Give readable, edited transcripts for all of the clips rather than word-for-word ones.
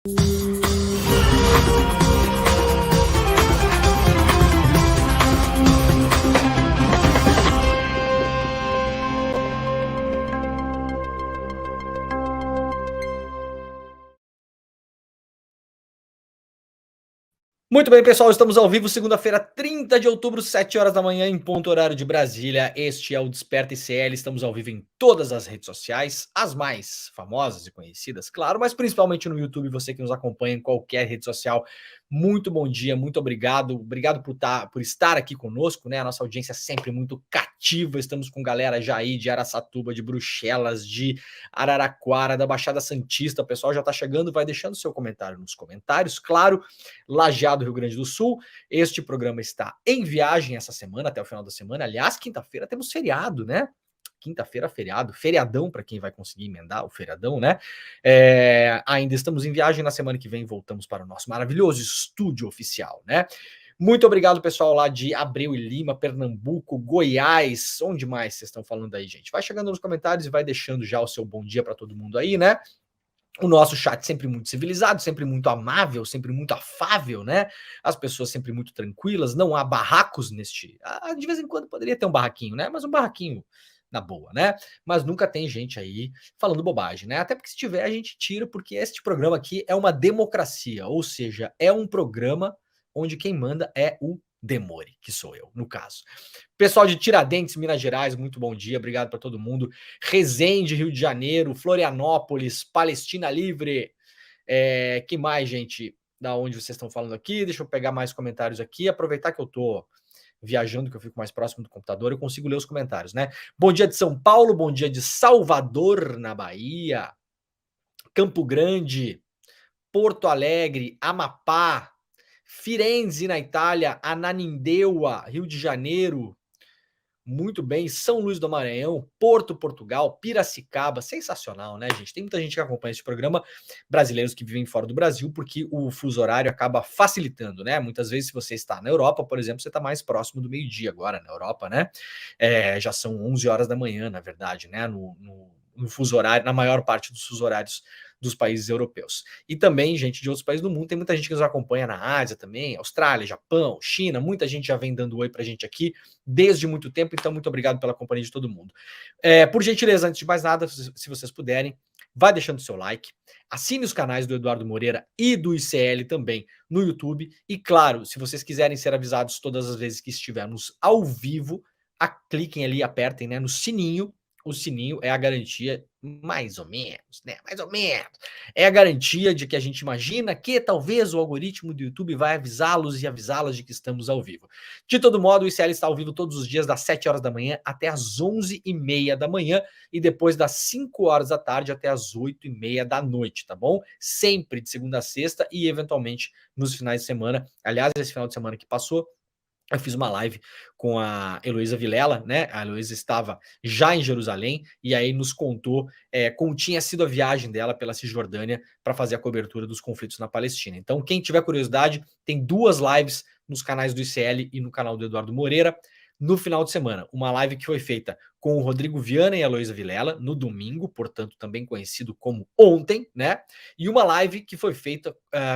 Muito bem, pessoal, estamos ao vivo, segunda-feira, 30 de outubro, 7 horas da manhã, em ponto horário de Brasília. Este é o Desperta ICL, estamos ao vivo em todas as redes sociais, as mais famosas e conhecidas, claro, mas principalmente no YouTube, você que nos acompanha em qualquer rede social. Muito bom dia, muito obrigado, obrigado por estar aqui conosco, né? A nossa audiência é sempre muito cativa, estamos com galera já aí de Araçatuba, de Bruxelas, de Araraquara, da Baixada Santista. O pessoal já tá chegando, vai deixando seu comentário nos comentários, claro. Lajeado, Rio Grande do Sul. Este programa está em viagem essa semana, até o final da semana. Aliás, quinta-feira temos feriado, né? Quinta-feira, feriado, feriadão para quem vai conseguir emendar o feriadão, né? Ainda estamos em viagem, na semana que vem voltamos para o nosso maravilhoso estúdio oficial, né? Muito obrigado, pessoal lá de Abreu e Lima, Pernambuco, Goiás. Onde mais vocês estão falando aí, gente? Vai chegando nos comentários e vai deixando já o seu bom dia para todo mundo aí, né? O nosso chat sempre muito civilizado, sempre muito amável, sempre muito afável, né? As pessoas sempre muito tranquilas, não há barracos neste. De vez em quando poderia ter um barraquinho, né? Mas um barraquinho na boa, né? Mas nunca tem gente aí falando bobagem, né? Até porque se tiver a gente tira, porque este programa aqui é uma democracia, ou seja, é um programa onde quem manda é o Demore, que sou eu, no caso. Pessoal de Tiradentes, Minas Gerais, muito bom dia, obrigado para todo mundo. Resende, Rio de Janeiro, Florianópolis, Palestina Livre. Que mais, gente? Da onde vocês estão falando aqui? Deixa eu pegar mais comentários aqui. Aproveitar que eu tô viajando, que eu fico mais próximo do computador, eu consigo ler os comentários, né? Bom dia de São Paulo, bom dia de Salvador, na Bahia, Campo Grande, Porto Alegre, Amapá, Firenze, na Itália, Ananindeua, Rio de Janeiro. Muito bem, São Luís do Maranhão, Porto, Portugal, Piracicaba, sensacional, né, gente? Tem muita gente que acompanha esse programa, brasileiros que vivem fora do Brasil, porque o fuso horário acaba facilitando, né? Muitas vezes, se você está na Europa, por exemplo, você está mais próximo do meio-dia agora na Europa, né? Já são 11 horas da manhã, na verdade, né? No fuso horário, na maior parte dos fuso horários dos países europeus. E também, gente de outros países do mundo, tem muita gente que nos acompanha na Ásia também, Austrália, Japão, China, muita gente já vem dando oi pra gente aqui desde muito tempo, então muito obrigado pela companhia de todo mundo. Por gentileza, antes de mais nada, se vocês puderem, vai deixando seu like, assine os canais do Eduardo Moreira e do ICL também no YouTube, e claro, se vocês quiserem ser avisados todas as vezes que estivermos ao vivo, cliquem ali, apertem, né, no sininho. O sininho é a garantia, mais ou menos, né? Mais ou menos. É a garantia de que a gente imagina que talvez o algoritmo do YouTube vai avisá-los e avisá-las de que estamos ao vivo. De todo modo, o ICL está ao vivo todos os dias, das 7 horas da manhã até as 11h30 da manhã, e depois das 5 horas da tarde até as 8h30 da noite, tá bom? Sempre de segunda a sexta e, eventualmente, nos finais de semana. Aliás, esse final de semana que passou, eu fiz uma live com a Heloísa Vilela, né? A Heloísa estava já em Jerusalém e aí nos contou como tinha sido a viagem dela pela Cisjordânia para fazer a cobertura dos conflitos na Palestina. Então, quem tiver curiosidade, tem duas lives nos canais do ICL e no canal do Eduardo Moreira no final de semana. Uma live que foi feita com o Rodrigo Viana e a Heloísa Vilela no domingo, portanto, também conhecido como ontem, né? E uma live que foi feita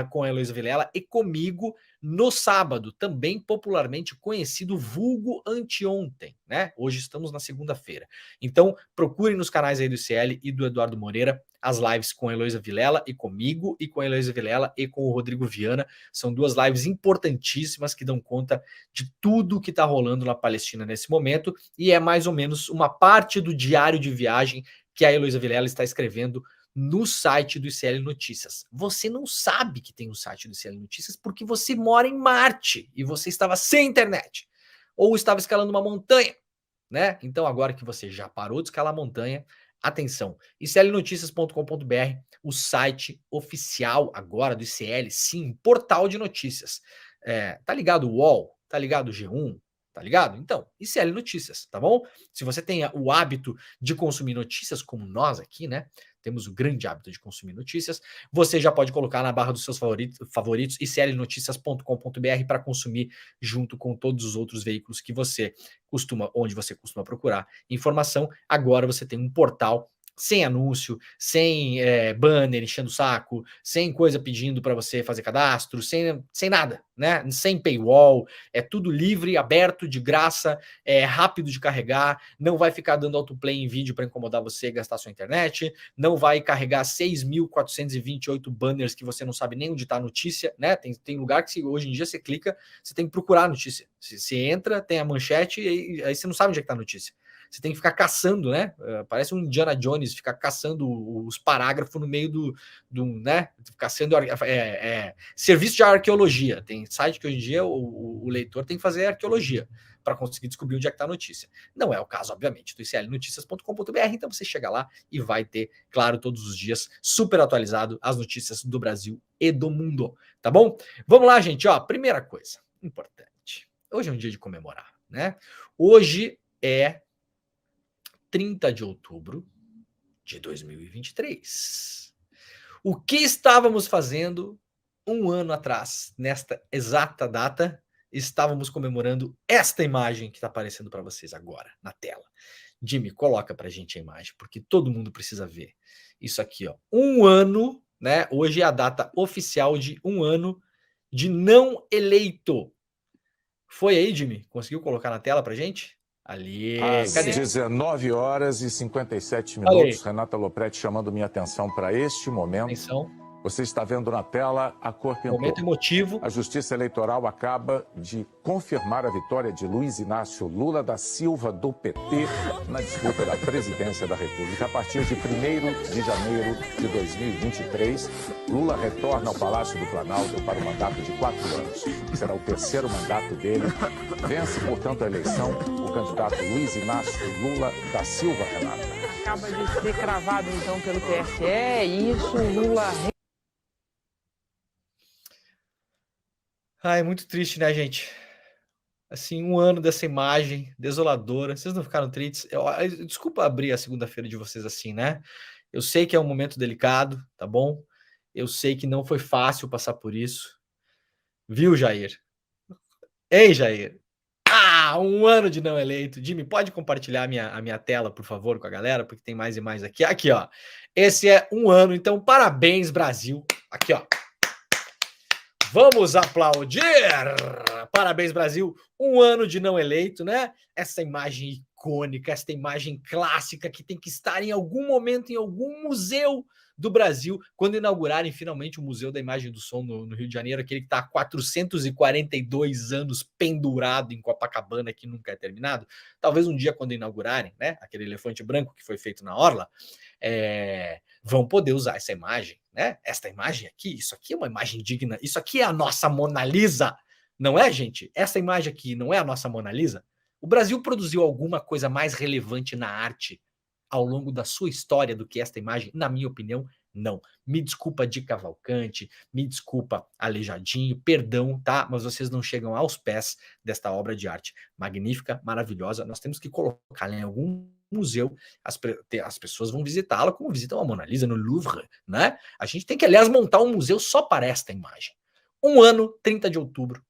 com a Heloísa Vilela e comigo no sábado, também popularmente conhecido vulgo anteontem, né? Hoje estamos na segunda-feira. Então, procurem nos canais aí do ICL e do Eduardo Moreira as lives com a Heloísa Vilela e comigo, e com a Heloísa Vilela e com o Rodrigo Viana. São duas lives importantíssimas que dão conta de tudo que está rolando na Palestina nesse momento, e é mais ou menos uma parte do diário de viagem que a Heloísa Vilela está escrevendo no site do ICL Notícias. Você não sabe que tem um site do ICL Notícias porque você mora em Marte e você estava sem internet ou estava escalando uma montanha, né? Então agora que você já parou de escalar a montanha, atenção, iclnoticias.com.br, o site oficial agora do ICL, sim, portal de notícias. Tá ligado o UOL? Tá ligado o G1? Tá ligado? Então, ICL Notícias, tá bom? Se você tem o hábito de consumir notícias, como nós aqui, né? Temos o grande hábito de consumir notícias, você já pode colocar na barra dos seus favoritos iclnoticias.com.br para consumir junto com todos os outros veículos que onde você costuma procurar informação. Agora você tem um portal sem anúncio, sem banner enchendo o saco, sem coisa pedindo para você fazer cadastro, sem nada, né? Sem paywall, é tudo livre, aberto, de graça, é rápido de carregar, não vai ficar dando autoplay em vídeo para incomodar você e gastar sua internet, não vai carregar 6.428 banners que você não sabe nem onde está a notícia, né? Tem lugar que hoje em dia você clica, você tem que procurar a notícia. Você entra, tem a manchete e aí você não sabe onde é que está a notícia. Você tem que ficar caçando, né? Parece um Indiana Jones, ficar caçando os parágrafos no meio né? Caçando serviço de arqueologia. Tem site que hoje em dia o leitor tem que fazer arqueologia para conseguir descobrir onde é que está a notícia. Não é o caso, obviamente, do iclnoticias.com.br, então você chega lá e vai ter, claro, todos os dias, super atualizado, as notícias do Brasil e do mundo, tá bom? Vamos lá, gente, ó, primeira coisa importante. Hoje é um dia de comemorar, né? Hoje é 30 de outubro de 2023. O que estávamos fazendo um ano atrás, nesta exata data? Estávamos comemorando esta imagem que está aparecendo para vocês agora na tela. Jimmy, coloca para a gente a imagem, porque todo mundo precisa ver. Isso aqui, ó, um ano, né? Hoje é a data oficial de um ano de não eleito. Foi aí, Jimmy? Conseguiu colocar na tela para gente? Ali, às cadê? 19 horas e 57 Olha aí. minutos, Renata Lopretti chamando minha atenção para este momento. Atenção. Você está vendo na tela a cor pintou. Momento emotivo. A Justiça Eleitoral acaba de confirmar a vitória de Luiz Inácio Lula da Silva, do PT, na disputa da presidência da República. A partir de 1º de janeiro de 2023, Lula retorna ao Palácio do Planalto para um mandato de 4 anos. Será o terceiro mandato dele. Vence, portanto, a eleição o candidato Luiz Inácio Lula da Silva, Renata. Acaba de ser cravado, então, pelo TSE, e isso, Lula... É muito triste, né, gente? Assim, um ano dessa imagem desoladora. Vocês não ficaram tristes? Desculpa abrir a segunda-feira de vocês assim, né? Eu sei que é um momento delicado, tá bom? Eu sei que não foi fácil passar por isso. Viu, Jair? Ei, Jair? Um ano de não eleito. Jimmy, pode compartilhar a minha tela, por favor, com a galera, porque tem mais imagens aqui. Aqui, ó. Esse é um ano, então parabéns, Brasil. Aqui, ó. Vamos aplaudir! Parabéns, Brasil! Um ano de não eleito, né? Essa imagem icônica, essa imagem clássica que tem que estar em algum momento em algum museu do Brasil, quando inaugurarem finalmente o Museu da Imagem do Som no Rio de Janeiro, aquele que está há 442 anos pendurado em Copacabana, que nunca é terminado. Talvez um dia, quando inaugurarem, né? Aquele elefante branco que foi feito na Orla, vão poder usar essa imagem, né? Esta imagem aqui, isso aqui é uma imagem digna, isso aqui é a nossa Mona Lisa, não é, gente? Essa imagem aqui não é a nossa Mona Lisa? O Brasil produziu alguma coisa mais relevante na arte ao longo da sua história do que esta imagem? Na minha opinião, não. Me desculpa de Cavalcante, me desculpa Aleijadinho, perdão, tá? Mas vocês não chegam aos pés desta obra de arte magnífica, maravilhosa. Nós temos que colocá-la em algum museu, as pessoas vão visitá-la como visitam a Mona Lisa no Louvre, né? A gente tem que, aliás, montar um museu só para esta imagem. Um ano, 30 de outubro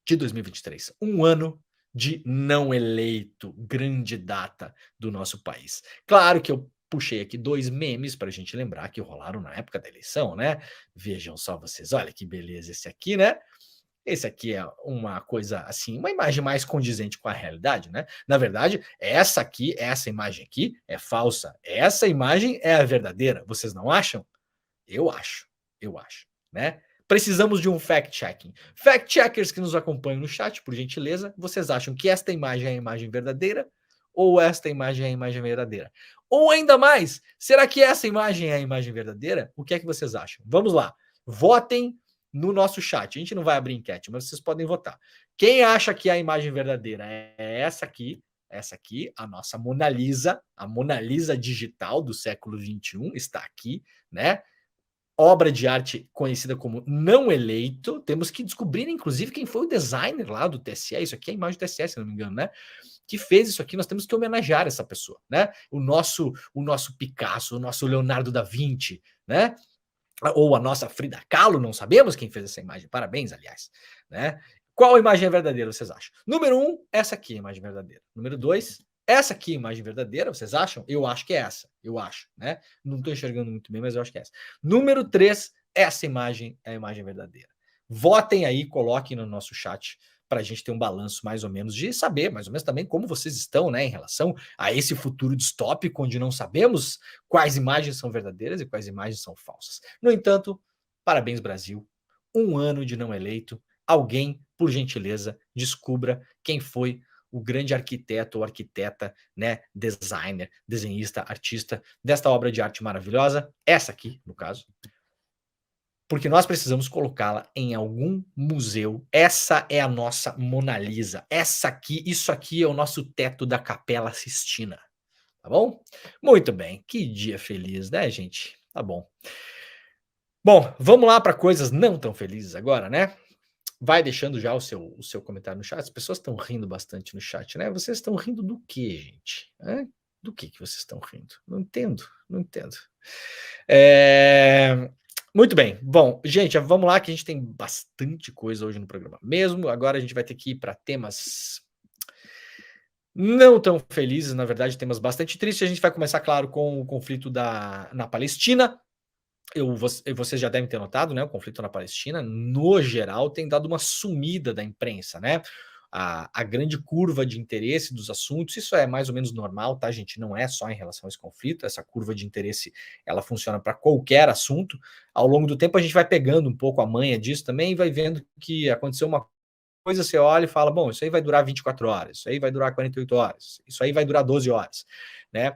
de 2023. Um ano de não eleito, grande data do nosso país. Claro que eu puxei aqui 2 memes para a gente lembrar que rolaram na época da eleição, né? Vejam só vocês, olha que beleza esse aqui, né? Esse aqui é uma coisa assim, uma imagem mais condizente com a realidade, né? Na verdade, essa imagem aqui é falsa. Essa imagem é a verdadeira. Vocês não acham? Eu acho, né? Precisamos de um fact-checking. Fact-checkers que nos acompanham no chat, por gentileza, vocês acham que esta imagem é a imagem verdadeira ou esta imagem é a imagem verdadeira? Ou ainda mais, será que essa imagem é a imagem verdadeira? O que é que vocês acham? Vamos lá, votem no nosso chat. A gente não vai abrir enquete, mas vocês podem votar. Quem acha que a imagem verdadeira é essa aqui, a nossa Mona Lisa, a Mona Lisa digital do século XXI, está aqui, né? Obra de arte conhecida como não eleito. Temos que descobrir, inclusive, quem foi o designer lá do TSE. Isso aqui é a imagem do TSE, se não me engano, né? Que fez isso aqui. Nós temos que homenagear essa pessoa, né? O nosso Picasso, o nosso Leonardo da Vinci, né? Ou a nossa Frida Kahlo, não sabemos quem fez essa imagem. Parabéns, aliás, né? Qual imagem é verdadeira, vocês acham? Número 1, essa aqui é a imagem verdadeira. Número 2, Essa aqui é a imagem verdadeira, vocês acham? Eu acho que é essa, eu acho, né? Não estou enxergando muito bem, mas eu acho que é essa. Número 3, essa imagem é a imagem verdadeira. Votem aí, coloquem no nosso chat para a gente ter um balanço mais ou menos de saber, mais ou menos também como vocês estão, né, em relação a esse futuro distópico onde não sabemos quais imagens são verdadeiras e quais imagens são falsas. No entanto, parabéns Brasil, um ano de não eleito, alguém, por gentileza, descubra quem foi o grande arquiteto ou arquiteta, né, designer, desenhista, artista desta obra de arte maravilhosa, essa aqui, no caso, porque nós precisamos colocá-la em algum museu. Essa é a nossa Mona Lisa. Essa aqui, isso aqui é o nosso teto da Capela Sistina. Tá bom? Muito bem. Que dia feliz, né, gente? Tá bom. Bom, vamos lá para coisas não tão felizes agora, né? Vai deixando já o seu comentário no chat. As pessoas estão rindo bastante no chat, né? Vocês estão rindo do quê, gente? Do que vocês estão rindo? Não entendo, não entendo. Muito bem. Bom, gente, vamos lá que a gente tem bastante coisa hoje no programa mesmo. Agora a gente vai ter que ir para temas não tão felizes, na verdade, temas bastante tristes. A gente vai começar, claro, com o conflito na Palestina. Vocês já devem ter notado, né? O conflito na Palestina, no geral, tem dado uma sumida da imprensa, né? A grande curva de interesse dos assuntos, isso é mais ou menos normal, tá, gente? Não é só em relação a esse conflito, essa curva de interesse, ela funciona para qualquer assunto. Ao longo do tempo, a gente vai pegando um pouco a manha disso também e vai vendo que aconteceu uma coisa, você olha e fala, bom, isso aí vai durar 24 horas, isso aí vai durar 48 horas, isso aí vai durar 12 horas, né?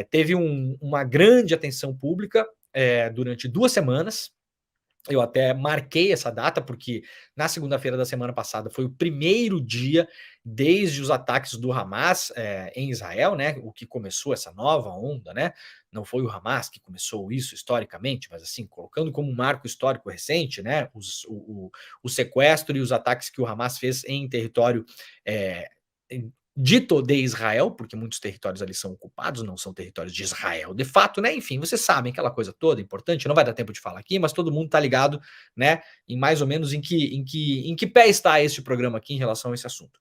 Teve uma grande atenção pública durante 2 semanas. Eu até marquei essa data, porque na segunda-feira da semana passada foi o primeiro dia desde os ataques do Hamas em Israel, né? O que começou essa nova onda, né? Não foi o Hamas que começou isso historicamente, mas assim, colocando como um marco histórico recente, né? O sequestro e os ataques que o Hamas fez em território dito de Israel, porque muitos territórios ali são ocupados, não são territórios de Israel de fato, né? Enfim, vocês sabem aquela coisa toda importante, não vai dar tempo de falar aqui, mas todo mundo tá ligado, né? Em mais ou menos em que pé está este programa aqui em relação a esse assunto.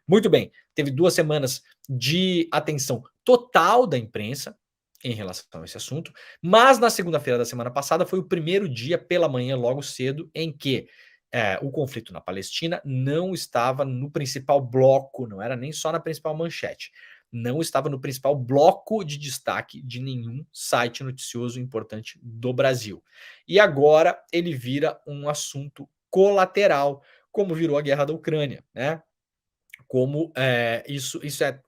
Muito bem, teve 2 semanas de atenção total da imprensa em relação a esse assunto, mas na segunda-feira da semana passada foi o primeiro dia pela manhã, logo cedo, em que o conflito na Palestina não estava no principal bloco, não era nem só na principal manchete, não estava no principal bloco de destaque de nenhum site noticioso importante do Brasil. E agora ele vira um assunto colateral, como virou a guerra da Ucrânia, né? Como isso é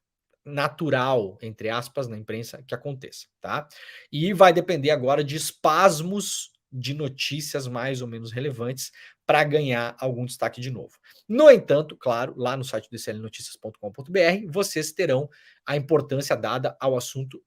natural, entre aspas, na imprensa que aconteça, tá? E vai depender agora de espasmos de notícias mais ou menos relevantes para ganhar algum destaque de novo. No entanto, claro, lá no site do dclnoticias.com.br, vocês terão a importância dada ao assunto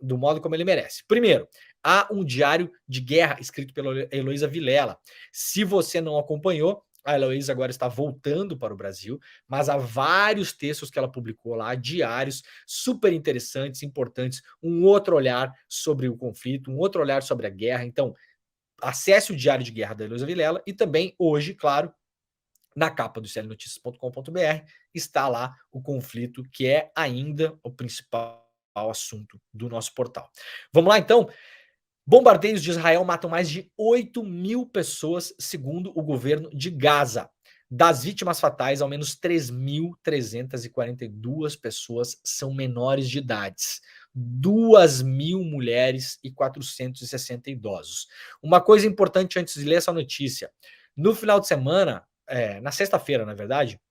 do modo como ele merece. Primeiro, há um diário de guerra escrito pela Heloísa Vilela. Se você não acompanhou, a Heloísa agora está voltando para o Brasil, mas há vários textos que ela publicou lá, diários, super interessantes, importantes, um outro olhar sobre o conflito, um outro olhar sobre a guerra. Então, acesse o Diário de Guerra da Heloísa Vilela e também hoje, claro, na capa do clnoticias.com.br está lá o conflito, que é ainda o principal assunto do nosso portal. Vamos lá, então? Bombardeios de Israel matam mais de 8.000 pessoas, segundo o governo de Gaza. Das vítimas fatais, ao menos 3.342 pessoas são menores de idades. 2.000 mulheres e 460 idosos. Uma coisa importante antes de ler essa notícia. No final de semana, na sexta-feira, na verdade,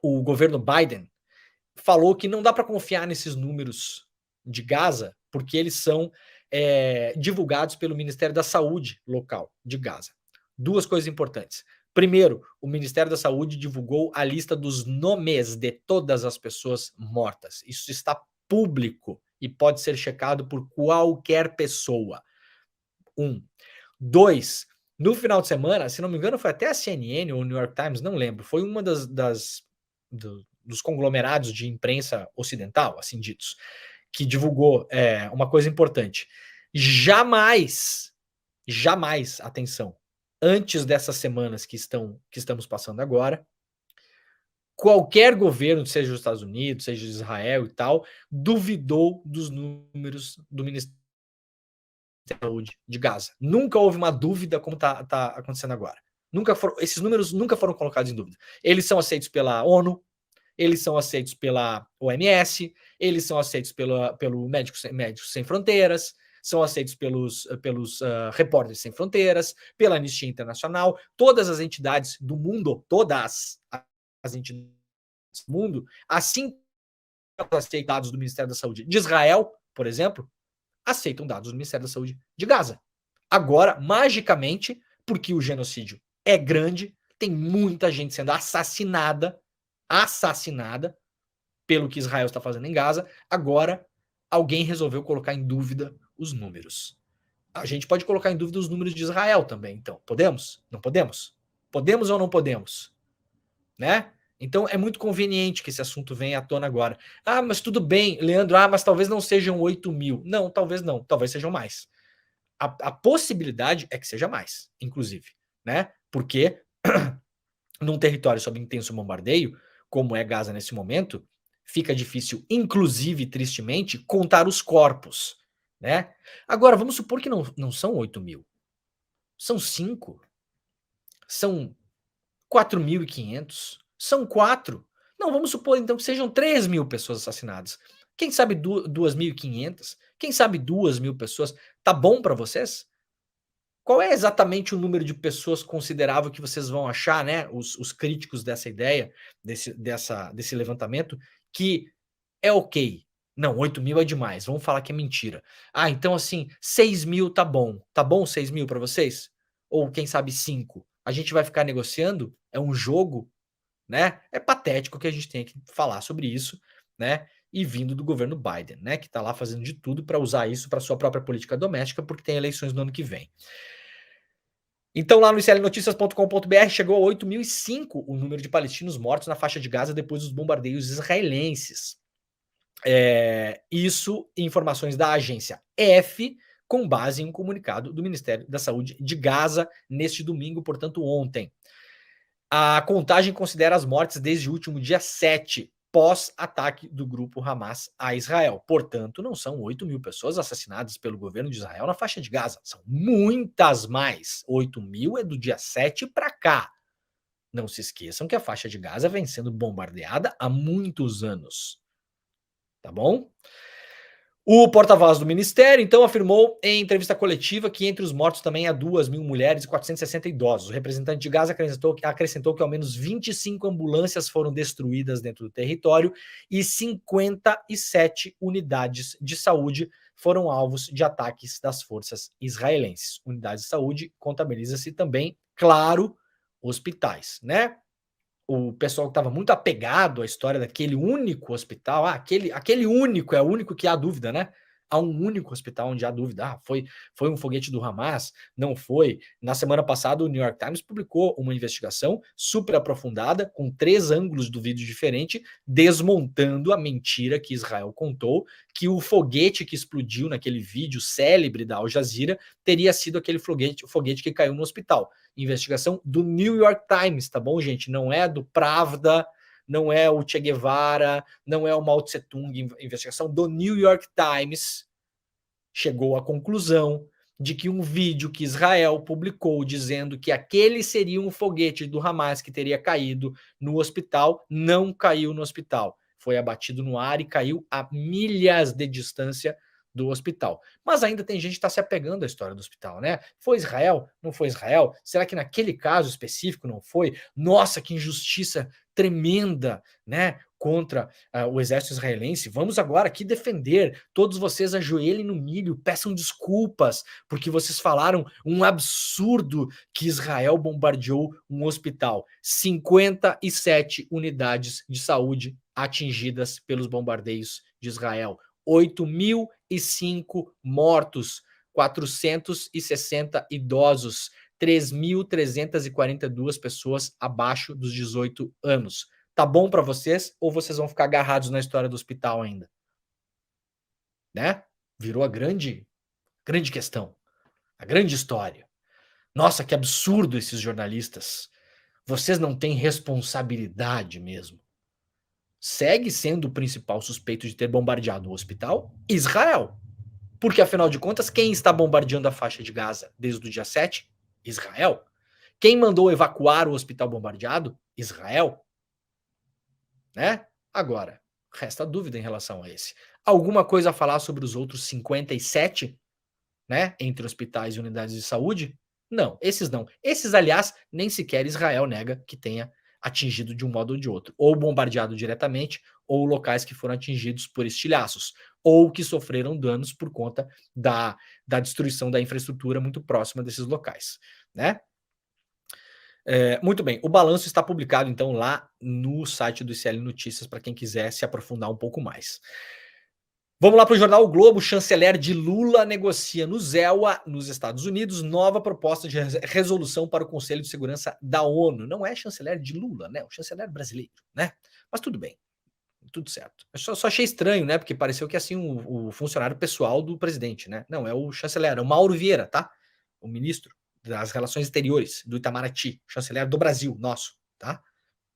o governo Biden falou que não dá para confiar nesses números de Gaza, porque eles são divulgados pelo Ministério da Saúde local de Gaza. 2 coisas importantes. Primeiro, o Ministério da Saúde divulgou a lista dos nomes de todas as pessoas mortas. Isso está público e pode ser checado por qualquer pessoa. 2, no final de semana, se não me engano, foi até a CNN ou o New York Times, não lembro, foi uma dos conglomerados de imprensa ocidental, assim ditos, que divulgou uma coisa importante. Jamais, atenção, antes dessas semanas que estamos passando agora, qualquer governo, seja os Estados Unidos, seja Israel e tal, duvidou dos números do Ministério da Saúde de Gaza. Nunca houve uma dúvida como tá acontecendo agora. Esses números nunca foram colocados em dúvida. Eles são aceitos pela ONU, eles são aceitos pela OMS, eles são aceitos pelo Médicos Sem Fronteiras, são aceitos pelos Repórteres Sem Fronteiras, pela Anistia Internacional, todas as entidades do mundo, todas as entidades do mundo, assim como aceitam dados do Ministério da Saúde de Israel, por exemplo, aceitam dados do Ministério da Saúde de Gaza. Agora, magicamente, porque o genocídio é grande, tem muita gente sendo assassinada pelo que Israel está fazendo em Gaza, agora alguém resolveu colocar em dúvida os números. A gente pode colocar em dúvida os números de Israel também, então. Podemos? Não podemos? Podemos ou não podemos? Né? Então é muito conveniente que esse assunto venha à tona agora. Ah, mas tudo bem, Leandro, mas talvez não sejam 8 mil. Não, talvez sejam mais. A possibilidade é que seja mais, inclusive, né? Porque num território sob intenso bombardeio, como é Gaza nesse momento, fica difícil, inclusive, tristemente, contar os corpos, né? Agora, vamos supor que não são 8 mil. São 5. São 4.500. São 4. Não, vamos supor, então, que sejam 3 mil pessoas assassinadas. Quem sabe 2.500? Quem sabe 2 mil pessoas? Tá bom para vocês? Qual é exatamente o número de pessoas considerável que vocês vão achar, né, os críticos dessa ideia, desse levantamento, que é ok? Não, 8 mil é demais, vamos falar que é mentira. Então assim, 6 mil tá bom 6 mil para vocês? Ou quem sabe 5? A gente vai ficar negociando? É um jogo? Né? É patético que a gente tenha que falar sobre isso, né? E vindo do governo Biden, né? Que está lá fazendo de tudo para usar isso para sua própria política doméstica, porque tem eleições no ano que vem. Então, lá no iclnoticias.com.br chegou a 8.005 o número de palestinos mortos na faixa de Gaza depois dos bombardeios israelenses. Isso, informações da agência F, com base em um comunicado do Ministério da Saúde de Gaza neste domingo, portanto, ontem. A contagem considera as mortes desde o último dia 7, pós-ataque do grupo Hamas a Israel. Portanto, não são 8 mil pessoas assassinadas pelo governo de Israel na faixa de Gaza. São muitas mais. 8 mil é do dia 7 para cá. Não se esqueçam que a faixa de Gaza vem sendo bombardeada há muitos anos. Tá bom? O porta-voz do ministério, então, afirmou em entrevista coletiva que entre os mortos também há 2 mil mulheres e 460 idosos. O representante de Gaza acrescentou que ao menos 25 ambulâncias foram destruídas dentro do território e 57 unidades de saúde foram alvos de ataques das forças israelenses. Unidades de saúde contabiliza-se também, claro, hospitais, né? O pessoal estava muito apegado à história daquele único hospital. Aquele único, é o único que há dúvida, né? Há um único hospital onde há dúvida. Foi um foguete do Hamas? Não foi. Na semana passada, o New York Times publicou uma investigação super aprofundada, com 3 ângulos do vídeo diferente, desmontando a mentira que Israel contou, que o foguete que explodiu naquele vídeo célebre da Al Jazeera teria sido aquele foguete que caiu no hospital. Investigação do New York Times, tá bom, gente? Não é do Pravda, não é o Che Guevara, não é o Mao Tse Tung. Investigação do New York Times chegou à conclusão de que um vídeo que Israel publicou dizendo que aquele seria um foguete do Hamas que teria caído no hospital, não caiu no hospital. Foi abatido no ar e caiu a milhas de distância do hospital. Mas ainda tem gente que está se apegando à história do hospital, né? Foi Israel? Não foi Israel? Será que naquele caso específico não foi? Nossa, que injustiça tremenda, né? Contra o exército israelense. Vamos agora aqui defender. Todos vocês ajoelhem no milho, peçam desculpas, porque vocês falaram um absurdo que Israel bombardeou um hospital. 57 unidades de saúde atingidas pelos bombardeios de Israel. 8.005 mortos, 460 idosos, 3.342 pessoas abaixo dos 18 anos. Tá bom para vocês ou vocês vão ficar agarrados na história do hospital ainda? Né? Virou a grande questão, a grande história. Nossa, que absurdo esses jornalistas. Vocês não têm responsabilidade mesmo. Segue sendo o principal suspeito de ter bombardeado o hospital Israel. Porque, afinal de contas, quem está bombardeando a faixa de Gaza desde o dia 7? Israel. Quem mandou evacuar o hospital bombardeado? Israel. Né? Agora, resta dúvida em relação a esse. Alguma coisa a falar sobre os outros 57, né, entre hospitais e unidades de saúde? Não, esses não. Esses, aliás, nem sequer Israel nega que tenha atingido de um modo ou de outro, ou bombardeado diretamente, ou locais que foram atingidos por estilhaços, ou que sofreram danos por conta da destruição da infraestrutura muito próxima desses locais, né? Muito bem, o balanço está publicado então lá no site do ICL Notícias para quem quiser se aprofundar um pouco mais. Vamos lá para o jornal O Globo. Chanceler de Lula negocia no ZEUA, nos Estados Unidos, nova proposta de resolução para o Conselho de Segurança da ONU. Não é chanceler de Lula, né? O chanceler brasileiro, né? Mas tudo bem, tudo certo. Eu só achei estranho, né? Porque pareceu que assim o funcionário pessoal do presidente, né? Não, é o chanceler, é o Mauro Vieira, tá? O ministro das Relações Exteriores do Itamaraty, chanceler do Brasil, nosso, tá?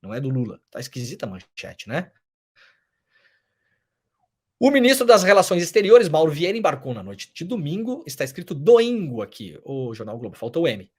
Não é do Lula. Tá esquisita a manchete, né? O ministro das Relações Exteriores, Mauro Vieira, embarcou na noite de domingo, está escrito domingo aqui, o Jornal Globo, faltou o M,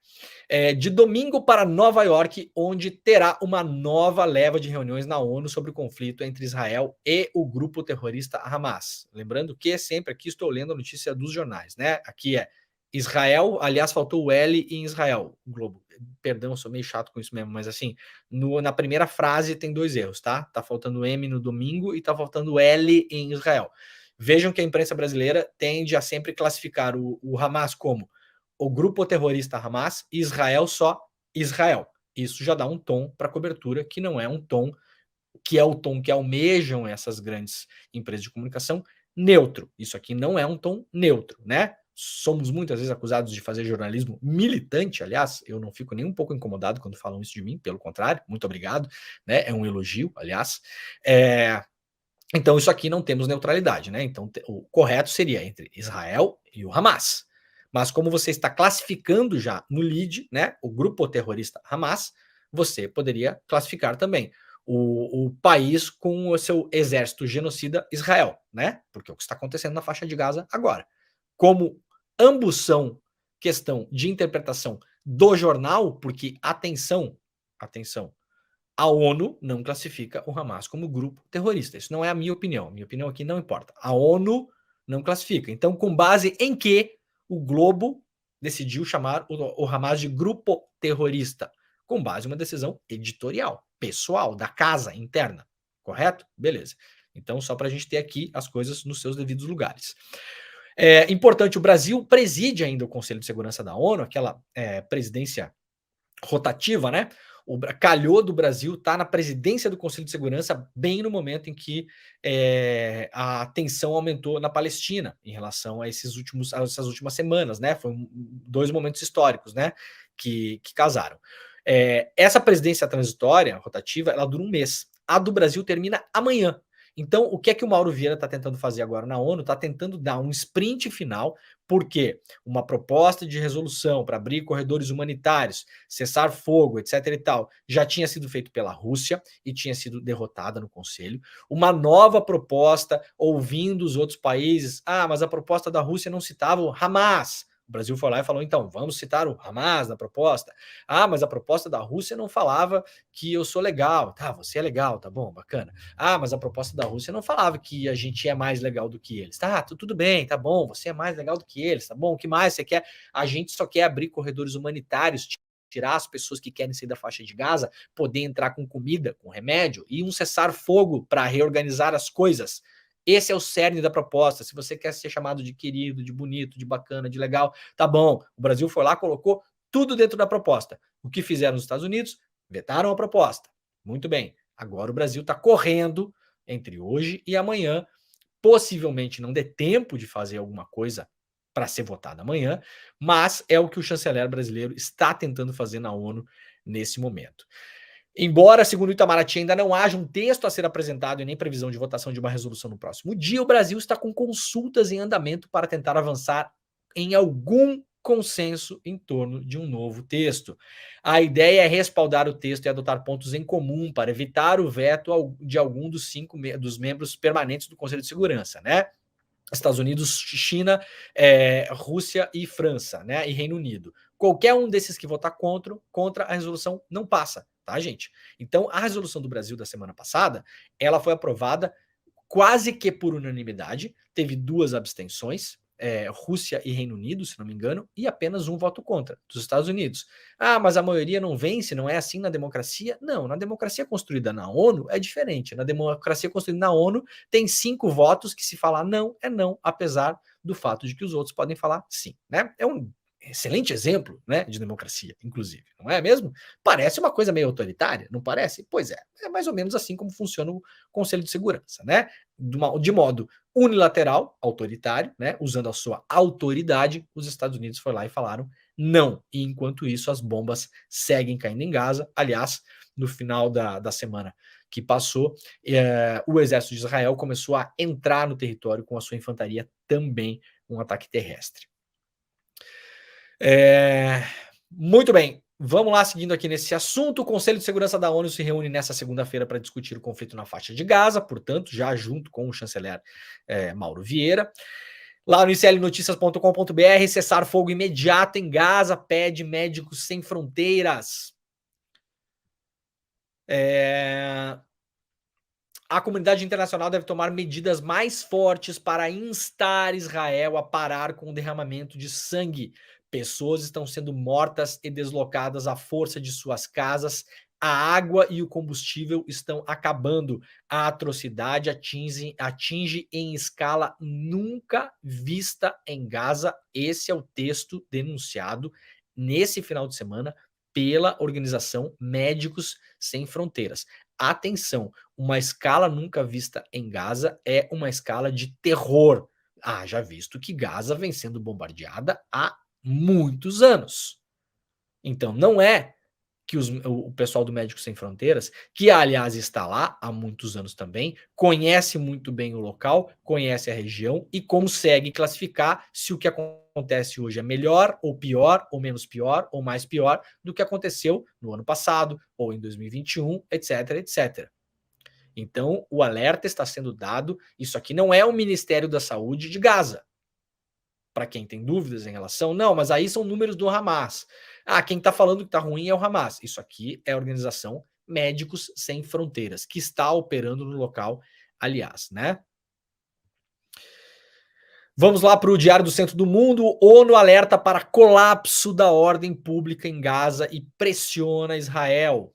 de domingo para Nova York, onde terá uma nova leva de reuniões na ONU sobre o conflito entre Israel e o grupo terrorista Hamas. Lembrando que sempre aqui estou lendo a notícia dos jornais, né? Aqui é Israel, aliás, faltou o L em Israel, Globo. Perdão, eu sou meio chato com isso mesmo, mas assim, na primeira frase tem 2 erros, tá? Tá faltando M no domingo e tá faltando L em Israel. Vejam que a imprensa brasileira tende a sempre classificar o Hamas como o grupo terrorista Hamas e Israel só Israel. Isso já dá um tom para a cobertura que não é um tom que é o tom que almejam essas grandes empresas de comunicação, neutro. Isso aqui não é um tom neutro, né? Somos muitas vezes acusados de fazer jornalismo militante, aliás, eu não fico nem um pouco incomodado quando falam isso de mim, pelo contrário, muito obrigado, né? É um elogio, aliás. Então, isso aqui não temos neutralidade, né? Então, o correto seria entre Israel e o Hamas. Mas como você está classificando já no lead, né, o grupo terrorista Hamas, você poderia classificar também o país com o seu exército genocida Israel, né? Porque é o que está acontecendo na faixa de Gaza agora. Como ambos são questão de interpretação do jornal, porque, atenção, a ONU não classifica o Hamas como grupo terrorista. Isso não é a minha opinião. Minha opinião aqui não importa. A ONU não classifica. Então, com base em que o Globo decidiu chamar o Hamas de grupo terrorista? Com base em uma decisão editorial, pessoal, da casa interna. Correto? Beleza. Então, só para a gente ter aqui as coisas nos seus devidos lugares. É importante, o Brasil preside ainda o Conselho de Segurança da ONU, aquela presidência rotativa, né? Calhou do Brasil estar na presidência do Conselho de Segurança bem no momento em que a tensão aumentou na Palestina em relação a essas últimas semanas, né? Foram 2 momentos históricos, né? Que casaram. Essa presidência transitória, rotativa, ela dura 1 mês. A do Brasil termina amanhã. Então, o que é que o Mauro Vieira está tentando fazer agora na ONU? Está tentando dar um sprint final, porque uma proposta de resolução para abrir corredores humanitários, cessar fogo, etc. e tal, já tinha sido feito pela Rússia e tinha sido derrotada no Conselho. Uma nova proposta, ouvindo os outros países, mas a proposta da Rússia não citava o Hamas. O Brasil foi lá e falou, então, vamos citar o Hamas na proposta. Mas a proposta da Rússia não falava que eu sou legal. Tá, você é legal, tá bom, bacana. Mas a proposta da Rússia não falava que a gente é mais legal do que eles. Tá, tudo bem, tá bom, você é mais legal do que eles, tá bom, o que mais você quer? A gente só quer abrir corredores humanitários, tirar as pessoas que querem sair da faixa de Gaza, poder entrar com comida, com remédio, e um cessar-fogo para reorganizar as coisas. Esse é o cerne da proposta. Se você quer ser chamado de querido, de bonito, de bacana, de legal, tá bom. O Brasil foi lá, colocou tudo dentro da proposta. O que fizeram os Estados Unidos? Vetaram a proposta. Muito bem. Agora o Brasil está correndo entre hoje e amanhã. Possivelmente não dê tempo de fazer alguma coisa para ser votada amanhã, mas é o que o chanceler brasileiro está tentando fazer na ONU nesse momento. Embora, segundo o Itamaraty, ainda não haja um texto a ser apresentado e nem previsão de votação de uma resolução no próximo dia, o Brasil está com consultas em andamento para tentar avançar em algum consenso em torno de um novo texto. A ideia é respaldar o texto e adotar pontos em comum para evitar o veto de algum dos 5 dos membros permanentes do Conselho de Segurança, né? Estados Unidos, China, Rússia e França, né? E Reino Unido. Qualquer um desses que votar contra a resolução não passa, tá, gente? Então, a resolução do Brasil da semana passada, ela foi aprovada quase que por unanimidade, teve 2 abstenções, Rússia e Reino Unido, se não me engano, e apenas um voto contra, dos Estados Unidos. Ah, mas a maioria não vence, não é assim na democracia? Não, na democracia construída na ONU é diferente. Na democracia construída na ONU tem 5 votos que se falar não, é não, apesar do fato de que os outros podem falar sim, né? É um excelente exemplo, né, de democracia, inclusive, não é mesmo? Parece uma coisa meio autoritária, não parece? Pois é mais ou menos assim como funciona o Conselho de Segurança, né? De modo unilateral, autoritário, né, usando a sua autoridade, os Estados Unidos foram lá e falaram não. E enquanto isso, as bombas seguem caindo em Gaza. Aliás, no final da semana que passou, o exército de Israel começou a entrar no território com a sua infantaria também, um ataque terrestre. Muito bem, vamos lá, seguindo aqui nesse assunto. O Conselho de Segurança da ONU se reúne nesta segunda-feira para discutir o conflito na faixa de Gaza, portanto, já junto com o chanceler Mauro Vieira. Lá no iclnoticias.com.br, cessar fogo imediato em Gaza, pede Médicos Sem Fronteiras. A comunidade internacional deve tomar medidas mais fortes para instar Israel a parar com o derramamento de sangue. Pessoas estão sendo mortas e deslocadas à força de suas casas. A água e o combustível estão acabando. A atrocidade atinge em escala nunca vista em Gaza. Esse é o texto denunciado nesse final de semana pela organização Médicos Sem Fronteiras. Atenção, uma escala nunca vista em Gaza é uma escala de terror. Já visto que Gaza vem sendo bombardeada há muitos anos. Então, não é que o pessoal do Médicos Sem Fronteiras, que aliás está lá há muitos anos também, conhece muito bem o local, conhece a região e consegue classificar se o que acontece hoje é melhor ou pior, ou menos pior, ou mais pior do que aconteceu no ano passado, ou em 2021, etc, etc. Então, o alerta está sendo dado. Isso aqui não é o Ministério da Saúde de Gaza. Para quem tem dúvidas em relação, não, mas aí são números do Hamas. Quem está falando que está ruim é o Hamas. Isso aqui é a organização Médicos Sem Fronteiras, que está operando no local, aliás, né? Vamos lá para o Diário do Centro do Mundo. ONU alerta para colapso da ordem pública em Gaza e pressiona Israel.